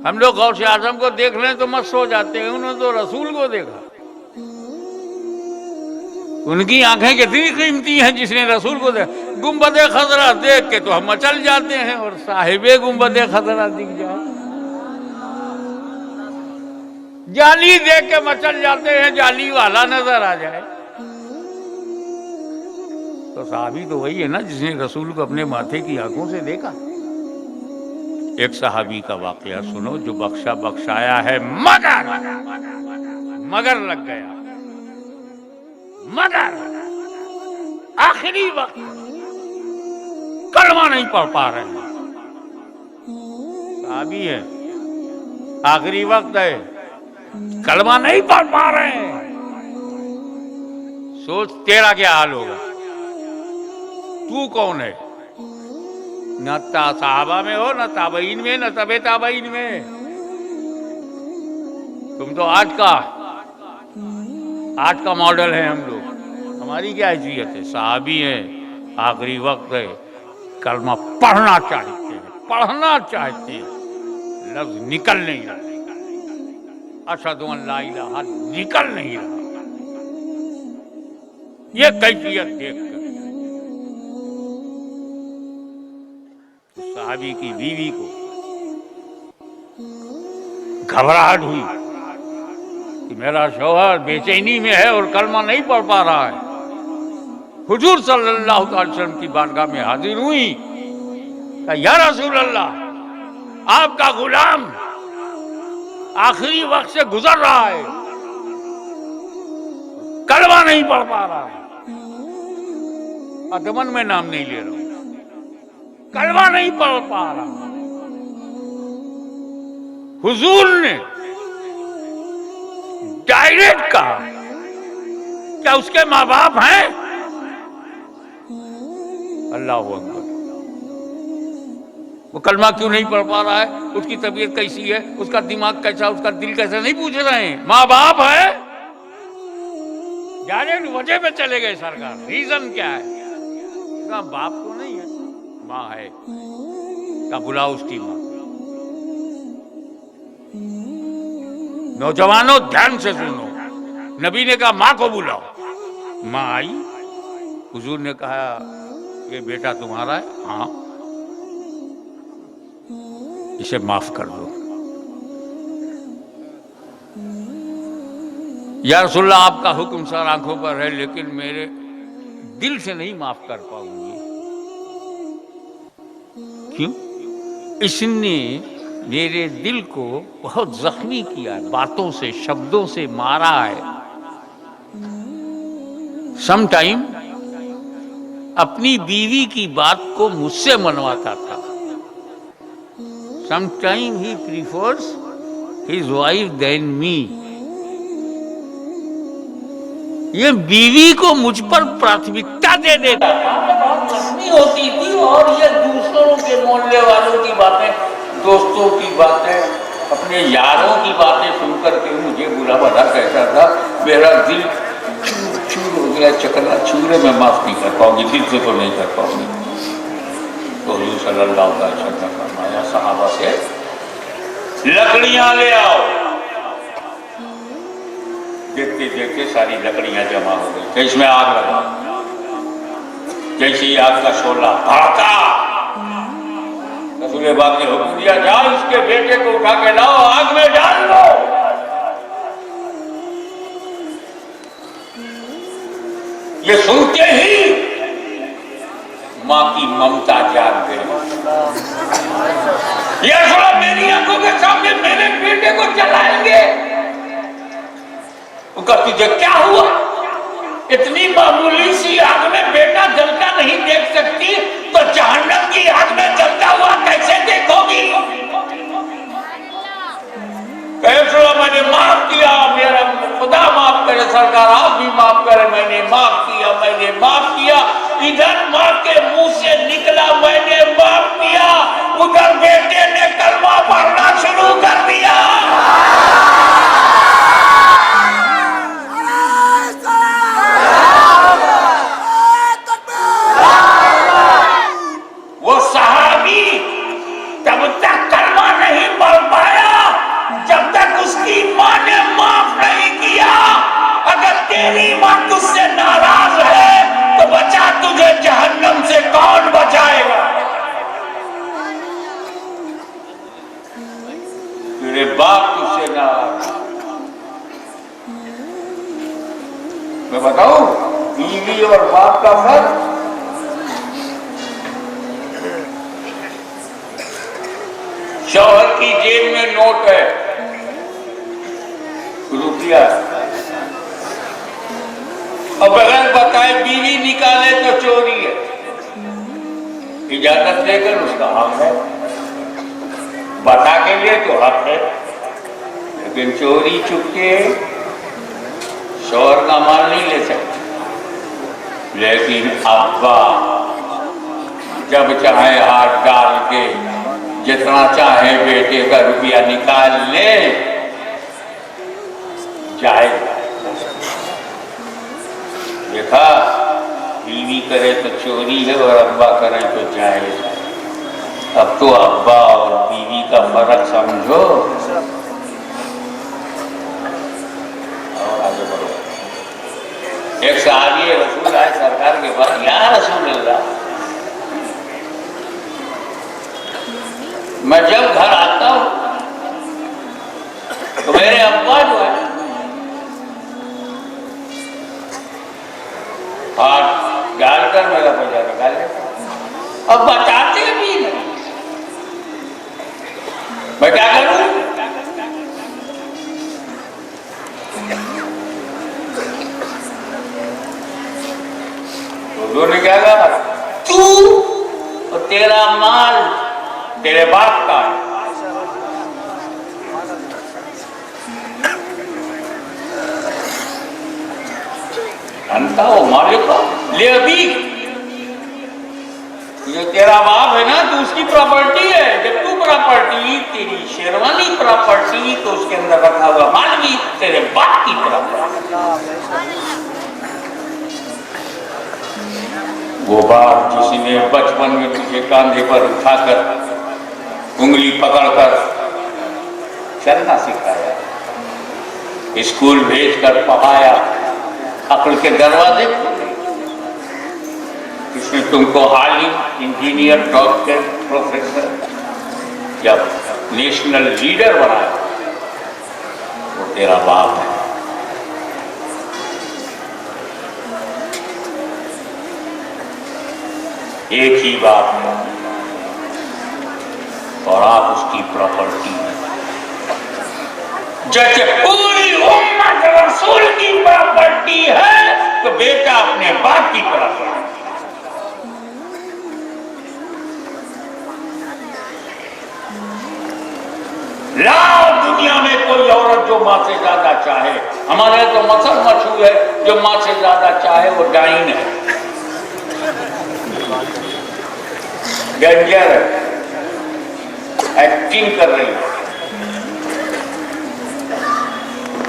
Speaker 1: हम लोग गौसे आजम को देख लें तो मस्त हो जाते हैं, उन्होंने तो रसूल को देखा। उनकी आंखें कितनी कीमती हैं, जिसने रसूल को देखा। गुंबदे खजरा देख के तो हम मचल जाते हैं, और साहिबे गुंबदे खजरा दिख जाए, जाली देख के मचल जाते हैं, जाली वाला नजर आ जाए। तो साहबी तो वही है ना जिसने रसूल को अपने माथे की आंखों से देखा। एक साहबी का वाकया सुनो जो बख्शा बख्शाया है, मगर लग गया, मगर आखिरी वक्त कलमा नहीं पढ़ पा रहे हैं। साहबी है, आखिरी वक्त है, कलमा नहीं पढ़ पा रहे हैं। सोच तेरा क्या हाल होगा। तू कौन है? न साहबा में हो, न ताबईन में, न तबे ताबईन में। तुम तो आज का मॉडल है हम लोग। हमारी क्या हैसियत है? साहबी है, आखिरी वक्त है, कलमा पढ़ना चाहते हैं, पढ़ना चाहते हैं, लफ्ज निकल नहीं रहा, अशहदु अन ला इलाहा निकल नहीं रहा। ये कैफियत देखकर साहबी की बीवी को घबराहट हुई कि मेरा शौहर बेचैनी में है और कलमा नहीं पढ़ पा रहा है। हुजूर सल्लल्लाहु अलैहि वसल्लम की बारगाह में हाजिर हुई, कहा या रसूल अल्लाह, आपका गुलाम आखिरी वक्त से गुजर रहा है, कलमा नहीं पढ़ पा रहा है। अदमन में नाम नहीं ले रहा हूं, कलमा नहीं पढ़ पा रहा। हुजूर ने डायरेक्ट कहा, क्या उसके माँ बाप हैं? अल्लाह अकबर। वो कलमा क्यों नहीं पढ़ पा रहा है? उसकी तबीयत कैसी है, उसका दिमाग कैसा, उसका दिल कैसा, नहीं पूछ रहे हैं। माँ बाप है, डायरेक्ट वजह पे चले गए सरकार। रीजन क्या है? बाप तो नहीं है, माँ है। का बुलाओ उसकी माँ। नौजवानों ध्यान से सुनो, नबी ने कहा माँ को बुलाओ। माँ आई, हुजूर ने कहा ये बेटा तुम्हारा है? हाँ। इसे माफ कर दो। या रसूलल्लाह, आपका हुक्म सर आंखों पर है, लेकिन मेरे दिल से नहीं माफ कर पाऊंगी। क्यों? इसने मेरे दिल को बहुत जख्मी किया है, बातों से, शब्दों से मारा है। समटाइम अपनी बीवी की बात को मुझसे मनवाता था। Sometime he prefers his wife than me. ये बीवी को मुझ पर प्राथमिकता दे देता होती थी, और ये दूसरों के मोहल्ले वालों की बातें, दोस्तों की बातें, अपने यारों की बातें सुनकर के मुझे बुरा भला कहता था। मेरा दिल चूर चूर हो गया, चकना चूर। मैं माफ नहीं कर पाऊंगी, दिल से तो नहीं कर पाऊंगी। तो हुजूर सल्लल्लाहु अलैहि वसल्लम ने फरमाया सहाबा से, लकड़ियां ले आओ। देखते देखते सारी लकड़ियां जमा हो गई, तो इसमें आग लगा। जैसे ही आग का शोला भड़का, रसूल पाक ने हुक्म दिया, जाओ इसके बेटे को उठा के लाओ, आग में डाल दो। ये सुनते ही मां की ममता जाग गई। ये थोड़ा मेरी आंखों के सामने मेरे बेटे को जलाएंगे। तुझे क्या हुआ? इतनी मामूली सी आग में बेटा जलता नहीं देख सकती, तो जहन्नम की आग में जलता हुआ कैसे देखोगी? मैंने माफ किया, मेरा खुदा माफ करे, सरकार आप भी माफ करे। मैंने माफ किया, मैंने माफ किया। इधर माँ के मुंह से निकला मैंने माफ किया, उधर बेटे ने कलमा पढ़ना शुरू कर दिया। वो सहाबी तब तक कलमा नहीं पढ़ पाया मैं बताऊं बीवी और बाप का फर्क। शौहर की जेब में नोट है, रुपया, और बगैर बताए बीवी निकाले तो चोरी है। इजाजत देकर उसका हक है, बता के लिए तो हक है, लेकिन चोरी चुपके शौहर का माल नहीं ले सकते। लेकिन अब्बा जब चाहे हाथ डाल के जितना चाहे बेटे का रुपया निकाल ले, जाएगा। देखा, बीवी करे तो चोरी है और अब्बा करे तो जायज है। अब तो अब्बा और बीवी का फर्क समझो और आगे बढ़ो। एक सहाबी रसूल आए सरकार के पास, या रसूलल्लाह, मैं जब घर आता हूं तो मेरे अब्बा जो है हाथ डालकर मेरा पैसा निकाल लेता, अब बताते भी नहीं। मैं क्या करूं? तो ने क्या कहा, तू और तेरा माल तेरे बाप का है। अंता वो मालिक का ले, अभी जो तेरा बाप है ना, तो उसकी प्रॉपर्टी है। जब तू प्रॉपर्टी, तेरी शेरवानी प्रॉपर्टी, तो उसके अंदर रखा हुआ माल भी तेरे बाप की प्रॉपर्टी। वो बाप जिसने बचपन में तुझे कांधे पर उठाकर उंगली पकड़कर चलना सिखाया, स्कूल भेजकर पढ़ाया, अक्ल के दरवाजे खोले, इसने तुमको आलिम, इंजीनियर, डॉक्टर, प्रोफेसर या नेशनल लीडर बनाया, वो तेरा बाप है। एक ही बाप है और आप उसकी प्रॉपर्टी है। जैसे पूरी उम्मत रसूल की प्रॉपर्टी है, तो बेटा अपने बाप की प्रॉपर्टी। लाओ दुनिया में कोई औरत जो मां से ज्यादा चाहे। हमारे तो मसल मशहूर है, जो मां से ज्यादा चाहे वो डाइन है, डेंजर है, एक्टिंग कर रही है।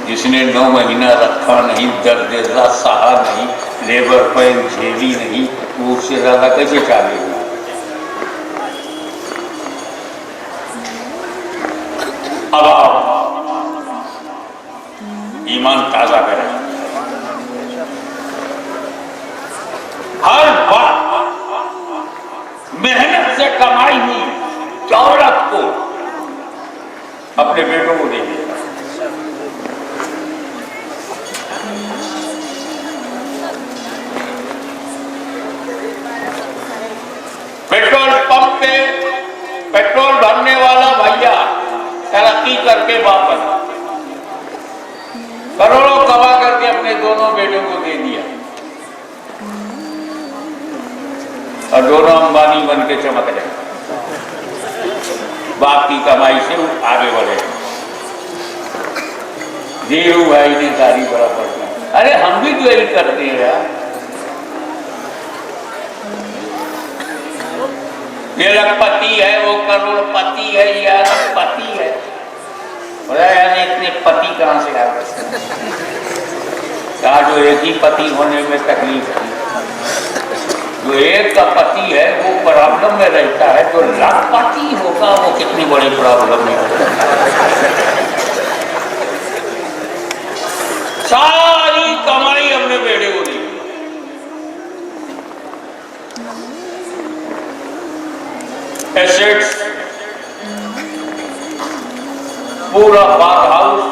Speaker 1: जिसने 9 महीना रखा नहीं, दर्द सहा नहीं, लेबर पेन झेली नहीं, वो उससे ज्यादा कैसे चालेगी? अब आप ईमान ताजा करें। हर बात मेहनत से कमाई हुई दौलत को अपने बेटों को दे दिया। पेट्रोल पंप पे पेट्रोल भरने वाला भैया तरक्की करके वापस करोड़ों कमा करके अपने दोनों बेटों को दे दिया और दोनों अंबानी बन के चमक रहे, बाप की कमाई से आगे बढ़े। धीरू भाई ने सारी बड़ा पड़ता। अरे हम भी तो यही करते हैं यार। ये लखपति है, वो करोड़पति है, ये अरबपति है। यानी इतने पति कहां से आ गए? कहा जो एक ही पति होने में तकलीफ है, जो एक का पति है वो प्रॉब्लम में रहता है, जो लखपति होगा वो कितनी बड़ी प्रॉब्लम में होगा। सारी कमाई हमने बेटे को दी। एसेट्स पूरा बाग हाउस,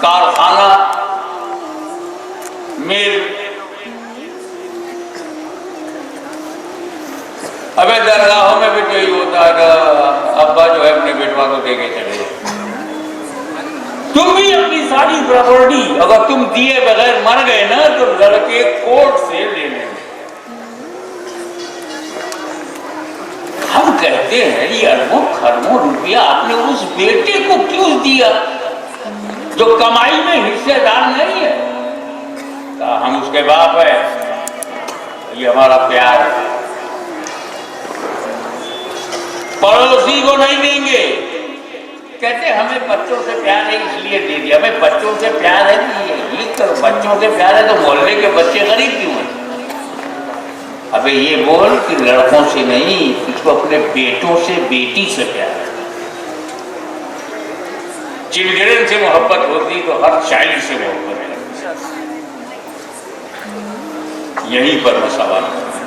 Speaker 1: कारखाना, मिलवा को देके चले जाए। तुम भी अपनी सारी प्रॉपर्टी अगर तुम दिए बगैर मर गए ना तो लड़के कोर्ट से ले लेंगे। हम कहते हैं ये अरबों खरबों रुपया आपने उस बेटे को क्यों दिया जो कमाई में हिस्सेदार नहीं है? तो हम उसके बाप है, ये हमारा प्यार है। पड़ोसी को नहीं देंगे, कहते हमें बच्चों से प्यार है इसलिए दे दिया। हमें बच्चों से प्यार है ये करो, बच्चों से प्यार है तो मोहल्ले के बच्चे गरीब क्यों हैं? अबे ये बोल कि लड़कों से नहीं, इसको अपने बेटों से बेटी से प्यार है। चिल्ड्रन से मोहब्बत होती तो हर चाइल्ड से मोहब्बत है। यहीं पर मैं सवाल करता।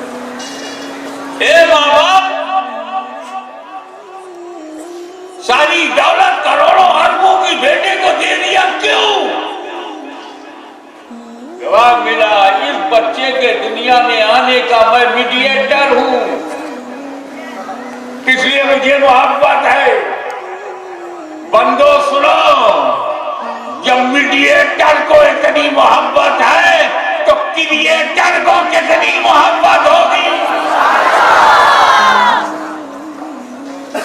Speaker 1: ए माँ बाप, सारी दौलत करोड़ों अरबों की बेटे को दे दिया क्यों? जवाब मिला, इस बच्चे के दुनिया में आने का मैं मीडिएटर हूं, इसलिए मुझे मोहब्बत है। बंदो सुनो, जब मीडिएटर को इतनी मोहब्बत है तो क्रिएटर को कितनी मोहब्बत होगी?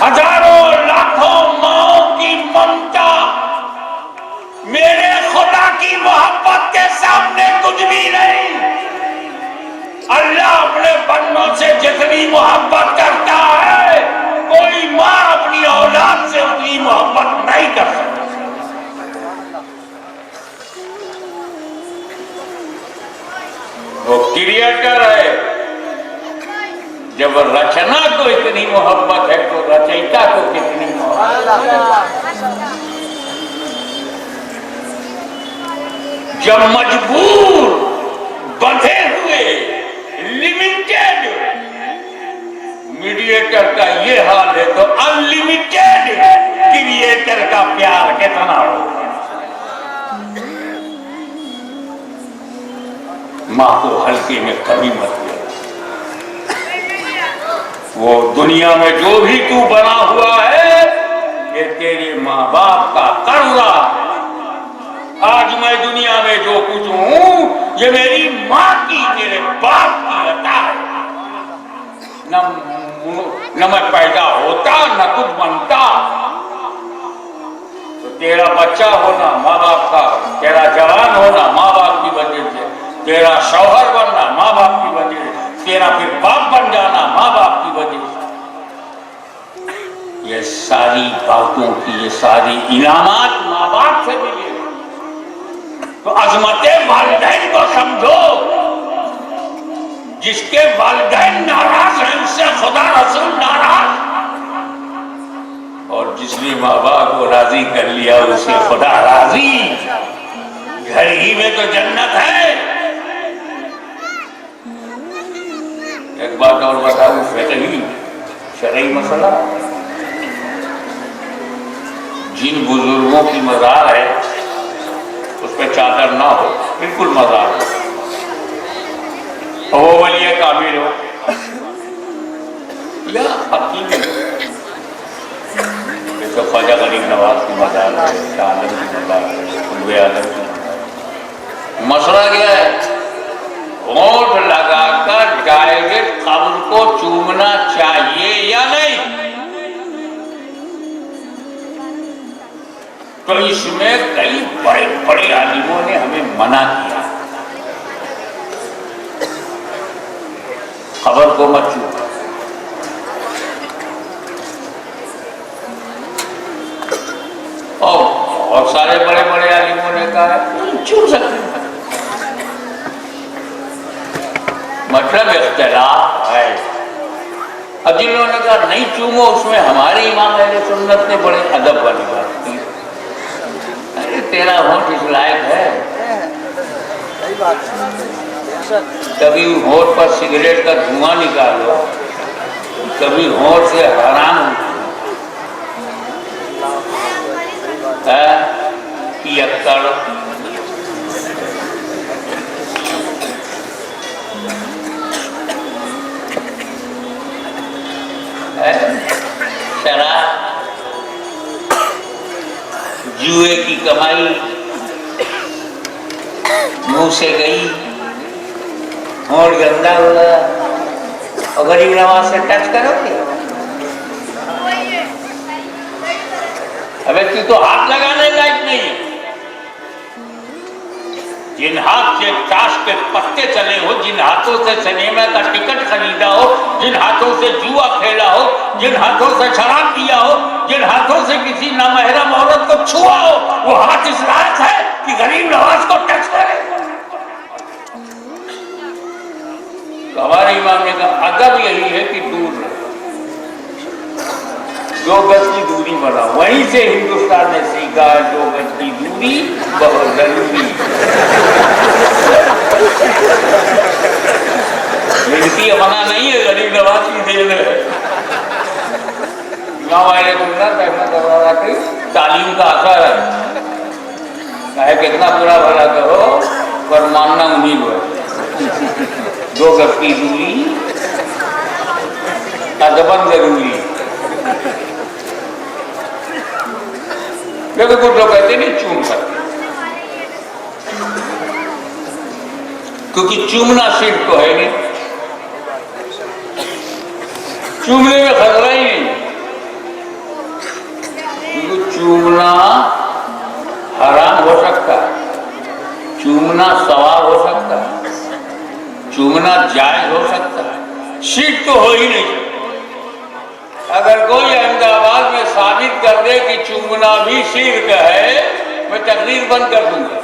Speaker 1: हजारों लाखों माओं की ममता मेरे खुदा की मोहब्बत के सामने कुछ भी नहीं। अल्लाह अपने बंदों से जितनी मोहब्बत करता है, कोई माँ अपनी औलाद से उतनी मोहब्बत नहीं कर सकती। वो क्रिएटर है। जब रचना को इतनी मोहब्बत है तो रचयिता को कितनी मोहब्बत? जब मजबूर, बंधे हुए, लिमिटेड मीडिएटर का ये हाल है तो अनलिमिटेड क्रिएटर का प्यार कितना होगा? मां को हल्के में कभी मत ले। वो दुनिया में जो भी तू बना हुआ है ये तेरे माँ बाप का कर्जा है। आज मैं दुनिया में जो कुछ हूं ये मेरी माँ की, मेरे बाप की अता है। न मैं पैदा होता न कुछ बनता। तो तेरा बच्चा होना माँ बाप का, तेरा जवान होना माँ बाप की वजह से, तेरा शौहर बनना माँ बाप की वजह से, तेरा फिर बाप बन जाना माँ बाप की वजह से। ये सारी बातों की, ये सारी इनामात माँ बाप से मिले। तो अजमते वालिदैन को समझो। जिसके वालिदैन नाराज हैं उससे खुदा रसूल नाराज, और जिसने माँ बाप को राजी कर लिया उससे खुदा राजी। घर ही में तो जन्नत है। एक बात और बताऊं, शरई मसला, जिन बुजुर्गों की मज़ार है उस पर चादर ना हो, बिल्कुल मज़ार हो, और वो वली कामिल हो या हकीम हो, जैसे ख्वाजा गरीब नवाज की मज़ार है, शाह आलम की मज़ार है, कुल्बे आलम की। मसला क्या है? होंठ लगाकर डायरेक्ट कब्र को चूमना चाहिए या नहीं? तो इसमें कई बड़े बड़े आलिमों ने हमें मना किया, खबर को मत छू। और बहुत सारे बड़े बड़े आलिमों ने कहा छू सकते हैं। मतलब इख्तिलाफ है। अब जिन लोगों ने कहा नहीं चूमो, उसमें हमारे इमाम अहले सुन्नत ने बड़े अदब वाली बात की। अरे तेरा होंठ इस लायक है, कभी होंठ पर सिगरेट का धुआं निकालो, कभी होंठ से हराम पियक्कड़, शराब, कमाई मुंह से गई, होंठ गंदा हुआ, और गरीब नवाज से टच करोगे? अबे तू तो हाथ लगाने लायक नहीं है। जिन हाथ से ताश के पत्ते चले हो, जिन हाथों से सिनेमा का टिकट खरीदा हो, जिन हाथों से जुआ खेला हो, जिन हाथों से शराब पिया हो, जिन हाथों से किसी नामहरम औरत को छुआ हो, वो हाथ इस लायक है कि गरीब नवाज को टच करे? तो हमारे इमाम ने कहा अदब यही है कि दूर रहे, 2 गज की दूरी बनाओ। वहीं से हिंदुस्तान ने सीखा 2 गज की दूरी बहुत जरूरी। इनकी अपना नहीं है, गरीब नवाज की देन है। इमाम वाले तालीम का असर है, चाहे कितना बुरा भला करो पर मानना उन्हीं को है। 2 गज की दूरी अदबन जरूरी। देखो कुछ लोग कहते नहीं चूम सकते, क्योंकि चूमना सिर्फ तो है नहीं, चूमने में खतरा ही नहीं, क्योंकि चूमना हराम हो सकता है, चूमना सवाब हो सकता है, चूमना जायज हो सकता है, शिर्क तो हो ही नहीं। अगर कोई अहमदाबाद में साबित कर दे कि चूमना भी शिर्क है, मैं तकरीर बंद कर दूंगा,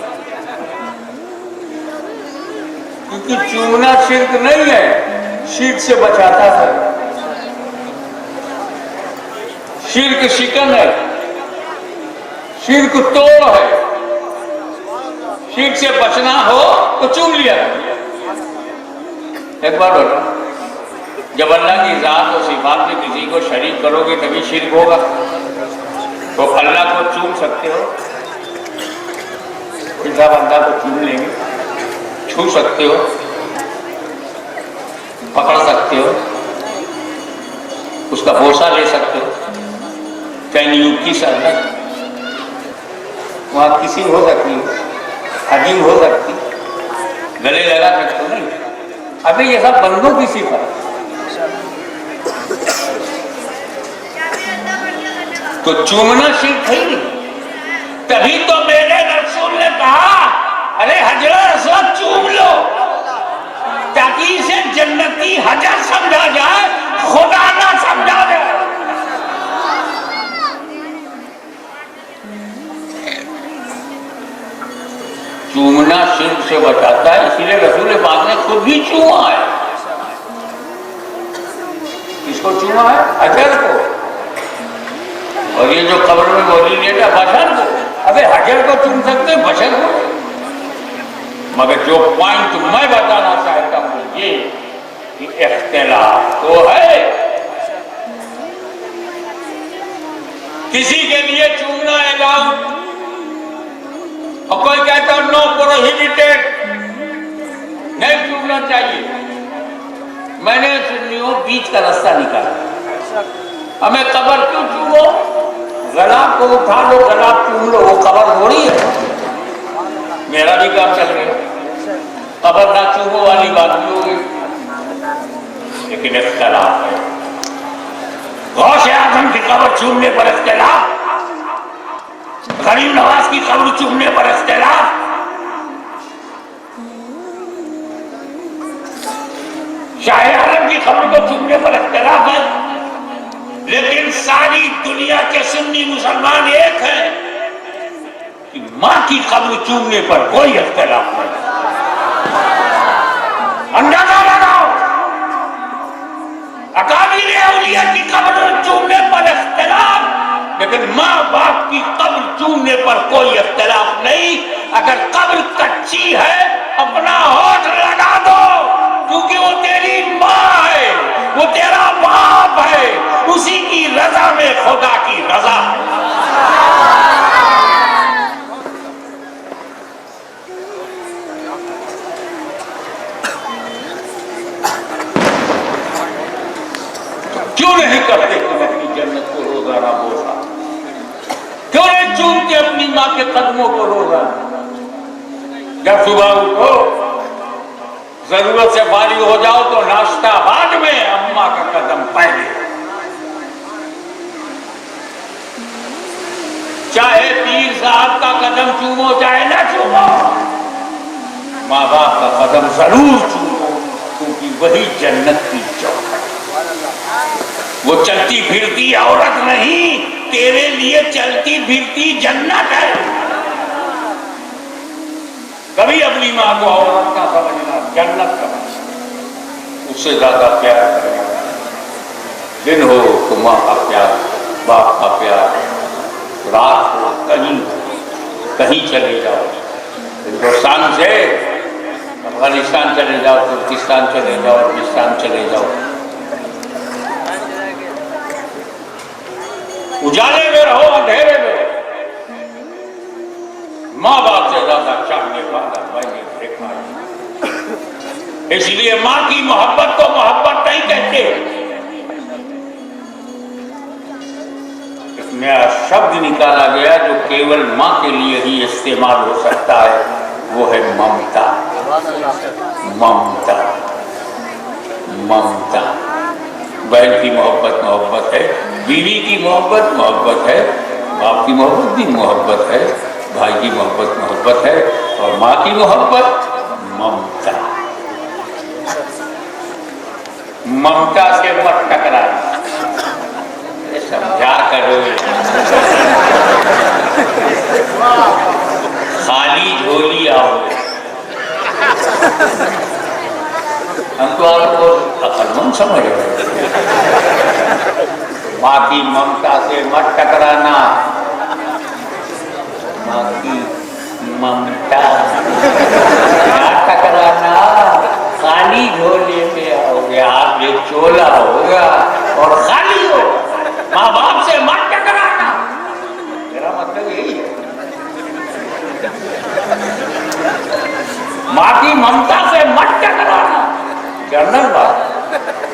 Speaker 1: क्योंकि चूमना शिर्क नहीं है, शिर्क से बचाता है। शिर्क शिकन है, शिर्क तोड़ है। शिर्क से बचना हो तो चूम लिया। एक बार बोलो, जब अल्लाह की ज़ात और सिफात में किसी को शरीक करोगे तभी शिर्क होगा। तो अल्लाह को चूम सकते हो, साहब अल्लाह को चूम लेंगे, छू सकते हो, पकड़ सकते हो, उसका बोसा ले सकते हो, कहीं नियुक्ति सर वहाँ किसी हो सकती है, हदीम हो सकती, गले लगा सकते हो। नहीं, अभी ये सब बंदों की सिफत। तो चूमना शिर्क है ही नहीं। तभी तो मेरे रसूल ने कहा अरे हजरा रसूल चूम लो, ताकि इसे जन्नती हजर समझा जाए, खुदा ना समझा जाए। चूमना शिर्क से बचाता है, इसीलिए रसूल पाक ने खुद भी चूमा है। किसको चूमा है? हजर को। और ये जो कब्र में बोली लेता बशर को। अबे हजर को चूम सकते, बशर को? मगर जो पॉइंट मैं बताना चाहता हूं ये कि इख्तिलाफ तो है। किसी के लिए चूमना अलाउड और कोई कहता है नो प्रोहिबिटेड, नहीं चूमना चाहिए। मैंने सुनियो बीच का रास्ता निकाला। हमें कब्र क्यों चूमो? गला को उठा लो, गला चूम लो, वो कब्र थोड़ी है। मेरा भी काम चल गया, कब्र ना चूमो वाली बात भी होगी। लेकिन इख्तिलाफ है। गौसे आजम की कब्र चूमने पर इख्तिलाफ, गरीब नवाज की कब्र चूमने पर इख्तिलाफ, शाह आलम की कब्र को चूमने पर इख्तिलाफ है। लेकिन सारी दुनिया के सुन्नी मुसलमान एक हैं कि मां की कब्र चूमने पर कोई इख्तिलाफ नहीं। अंदाजा लगाओ, अकाबिर औलिया की कब्र चूमने पर इख्तिलाफ, लेकिन माँ बाप की कब्र चूमने पर कोई इख्तिलाफ नहीं। अगर कब्र कच्ची है अपना होठ लगा दो, क्योंकि वो तेरी माँ है, वो तेरा बाप है, उसी की रजा में खुदा की रजा है। क्यों नहीं करते तुम अपनी जन्नत को रोजाना बोसा? क्यों नहीं चूमते अपनी अम्मा के कदमों को रोजा। जब सुबह उठो, जरूरत से फारिग हो जाओ तो नाश्ता बाद में, अम्मा का कदम पहले। चाहे पीर साहब का कदम चूमो चाहे ना चूमो, माँ बाप का कदम जरूर चूमो, क्योंकि वही जन्नत की चौखट। वो चलती फिरती औरत नहीं, तेरे लिए चलती फिरती जन्नत है। कभी अपनी माँ को औरत का समझना, जन्नत समझना, उससे ज्यादा प्यार करेगा। दिन हो तो माँ का प्यार, बाप का प्यार, रात हो कहीं कहीं चले जाओ, हिंदुस्तान से अफगानिस्तान चले जाओ, तुर्किस्तान चले जाओ, पाकिस्तान चले जाओ, उजाले में रहो अंधेरे में, माँ बाप से ज्यादा चाहने वाला मैंने देखा है। इसलिए माँ की मोहब्बत को मोहब्बत नहीं कहते। नया शब्द निकाला गया जो केवल माँ के लिए ही इस्तेमाल हो सकता है, वो है ममता। ममता, ममता। बहन की मोहब्बत मोहब्बत है, बीवी की मोहब्बत मोहब्बत है, बाप की मोहब्बत भी मोहब्बत है, भाई की मोहब्बत मोहब्बत है, और माँ की मोहब्बत ममता। ममता से मत टकराना, समझा करो। खाली झोली आओ, हम तो आपको अकलमंद समझ रहे। माँ की ममता से मत टकराना, माँ की ममता टकराना। खाली झोले में आओगे, आप एक चोला होगा और खाली हो। माँ बाप से मत टकराना, मेरा मतलब यही है। माँ की ममता से मत टकराना, जनरल बात।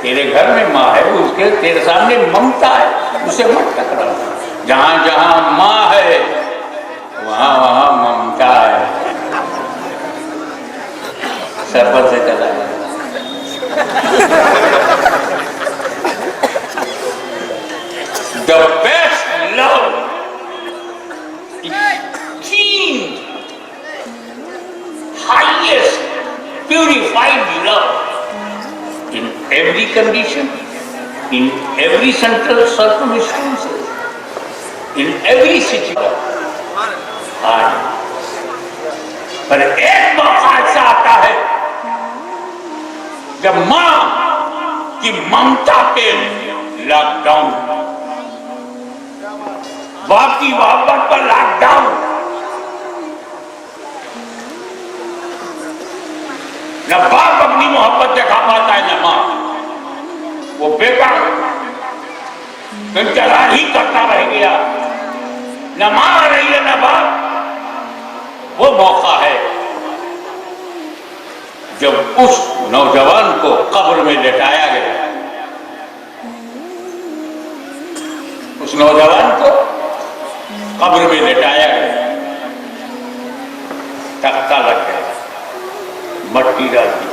Speaker 1: तेरे घर में माँ है, उसके तेरे सामने ममता है, उसे मत टकराना। जहां जहां माँ है वहां वहां ममता है। सरपंच से चला गया। The best love is keen, highest, purified love in every condition, in every central circumstances, in every situation. पर एक मौका ऐसा आता है जब मां की ममता पे लॉकडाउन, बाप की मोहब्बत पर लॉकडाउन। न बाप अपनी मोहब्बत दिखा पाता है, न मां। वो बेटा इंतजार ही करता रह गया, न मां आ रही है न बाप। वो मौका है जब उस नौजवान को कब्र में लेटाया गया। उस नौजवान को कब्र में लेटाया गया, तख्ता लग गया, मट्टी डाल दी,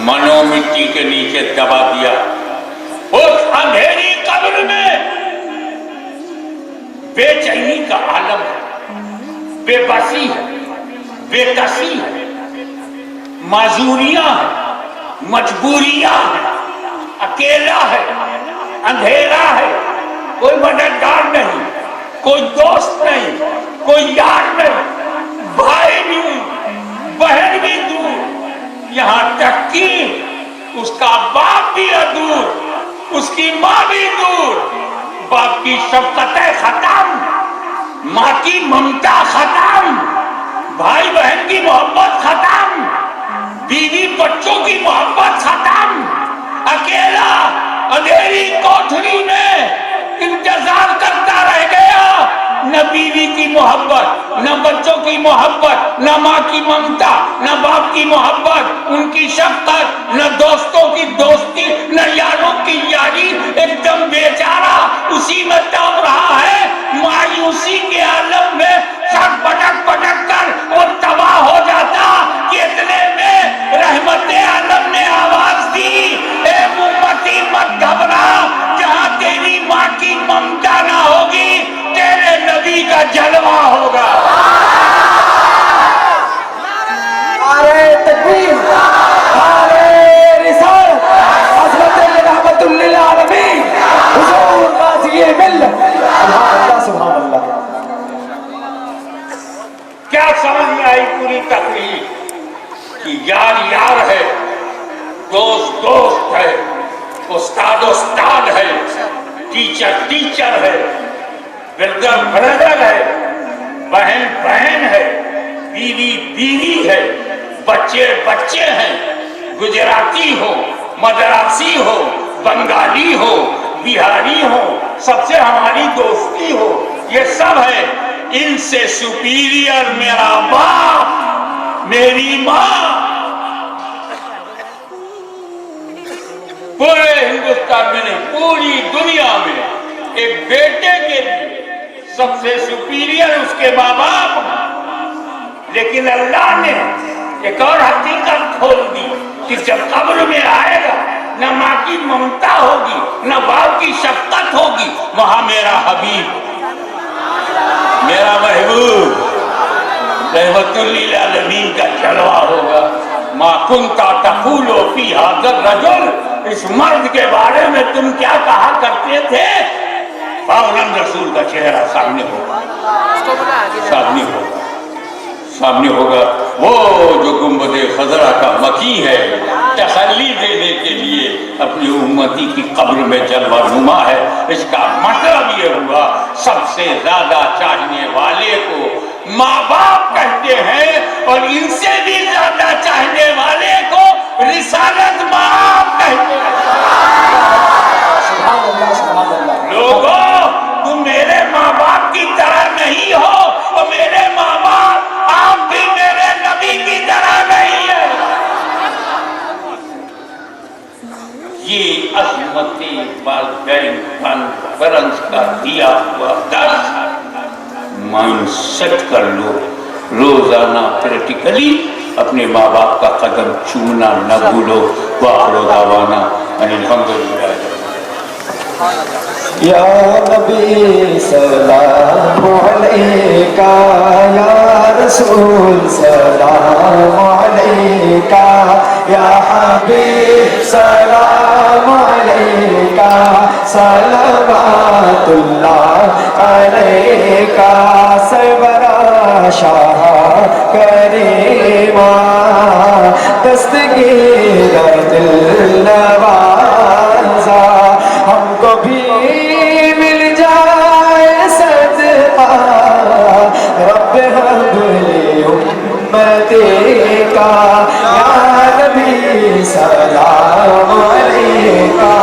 Speaker 1: मनो मिट्टी के नीचे दबा दिया। उस अंधेरी कब्र में बेचैनी का आलम है, बेबसी है, बेकसी है, माजूरियां है, मजबूरियां है, अकेला है, अंधेरा है, कोई मददगार नहीं, कोई दोस्त नहीं, कोई यार नहीं, भाई नहीं, बहन भी दूर, यहां तक कि उसका बाप भी दूर, उसकी मां भी दूर। बाप की शफकतें खत्म, माँ की ममता खत्म, भाई बहन की मोहब्बत खत्म, बीवी बच्चों की मोहब्बत खत्म। अकेला अंधेरी कोठरी में इंतजार करता रह गया, न बीवी की मोहब्बत, न बच्चों की मोहब्बत, न माँ की ममता, न बाप की मोहब्बत, उनकी शफकत, न दोस्तों की दोस्ती, न यारों की यारी। एकदम बेचारा उसी में दब रहा है, मायूसी के आलम में
Speaker 2: तकबीर, नारे रिसालत, अज़मत रहमतुल लिल आलमीन, हुज़ूर गाज़ी मिल्लत। सुभान अल्लाह, सुभान अल्लाह।
Speaker 1: क्या समझ में आई पूरी तकरीर कि यार यार है, दोस्त दोस्त है, उस्ताद उस्ताद है, टीचर टीचर है, ब्रदर ब्रदर है, बहन बहन है, बीवी बीवी है, बच्चे बच्चे हैं, गुजराती हो, मद्रासी हो, बंगाली हो, बिहारी हो, सबसे हमारी दोस्ती हो, ये सब है। इनसे सुपीरियर मेरा बाप, मेरी माँ। पूरे हिंदुस्तान में नहीं, पूरी दुनिया में एक बेटे के लिए सबसे सुपीरियर उसके माँ बाप। लेकिन अल्लाह ने एक और हकीकत खोल दी कि जब कब्र में आएगा, न माँ की ममता होगी, न बाप की शफकत होगी, वहां मेरा हबीब, मेरा महबूब रहमतुल लिल आलमीन का जलवा होगा। मा कुंता तक़ूलु फी हाज़ा रजुल, इस मर्द के बारे में तुम क्या कहा करते थे? फौरन रसूल का चेहरा सामने होगा, सामने होगा, सामने होगा। वो जो गुंबदे खजरा का मकी है, तसल्ली देने के लिए अपनी उम्मती की कब्र में जलवा नुमा है। इसका मतलब ये हुआ, सबसे ज्यादा चाहने वाले को माँ बाप कहते हैं, और इनसे भी ज्यादा चाहने वाले को रिसालत बाप कहते हैं।
Speaker 2: सुभान अल्लाह, सुभान अल्लाह।
Speaker 1: लोगों, तुम मेरे माँ बाप की तरह नहीं हो, और मेरे माँ बाप आप भी मेरे नबी की तरह नहीं है। ये अज़मते कॉन्फ्रेंस का दिया हुआ दर्स माइंड सेट कर लो। रोजाना प्रैक्टिकली अपने माँ बाप का कदम चूमना न भूलो। वाखिर दावाना अल्हम्दुलिल्लाह।
Speaker 2: या नबी सलाम अलैका, या रसूल सलाम अलैका, या हबीब सलाम अलैका, सलवातुल्लाह अलैका, सरवरा शाह करीमा, दस्तगीर दिल नवाज़ा, हमको भी मिल जाए सदका, रब हबली उम्मती का, या नबी सलाम अलैका,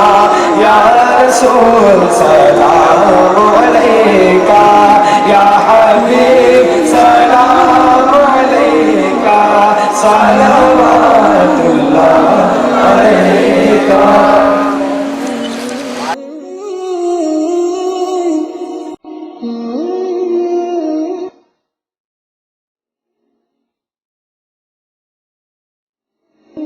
Speaker 2: या रसूल सलाम अलैका, या हबीब सलाम अलैका, सलवातुल्लाह अलैका।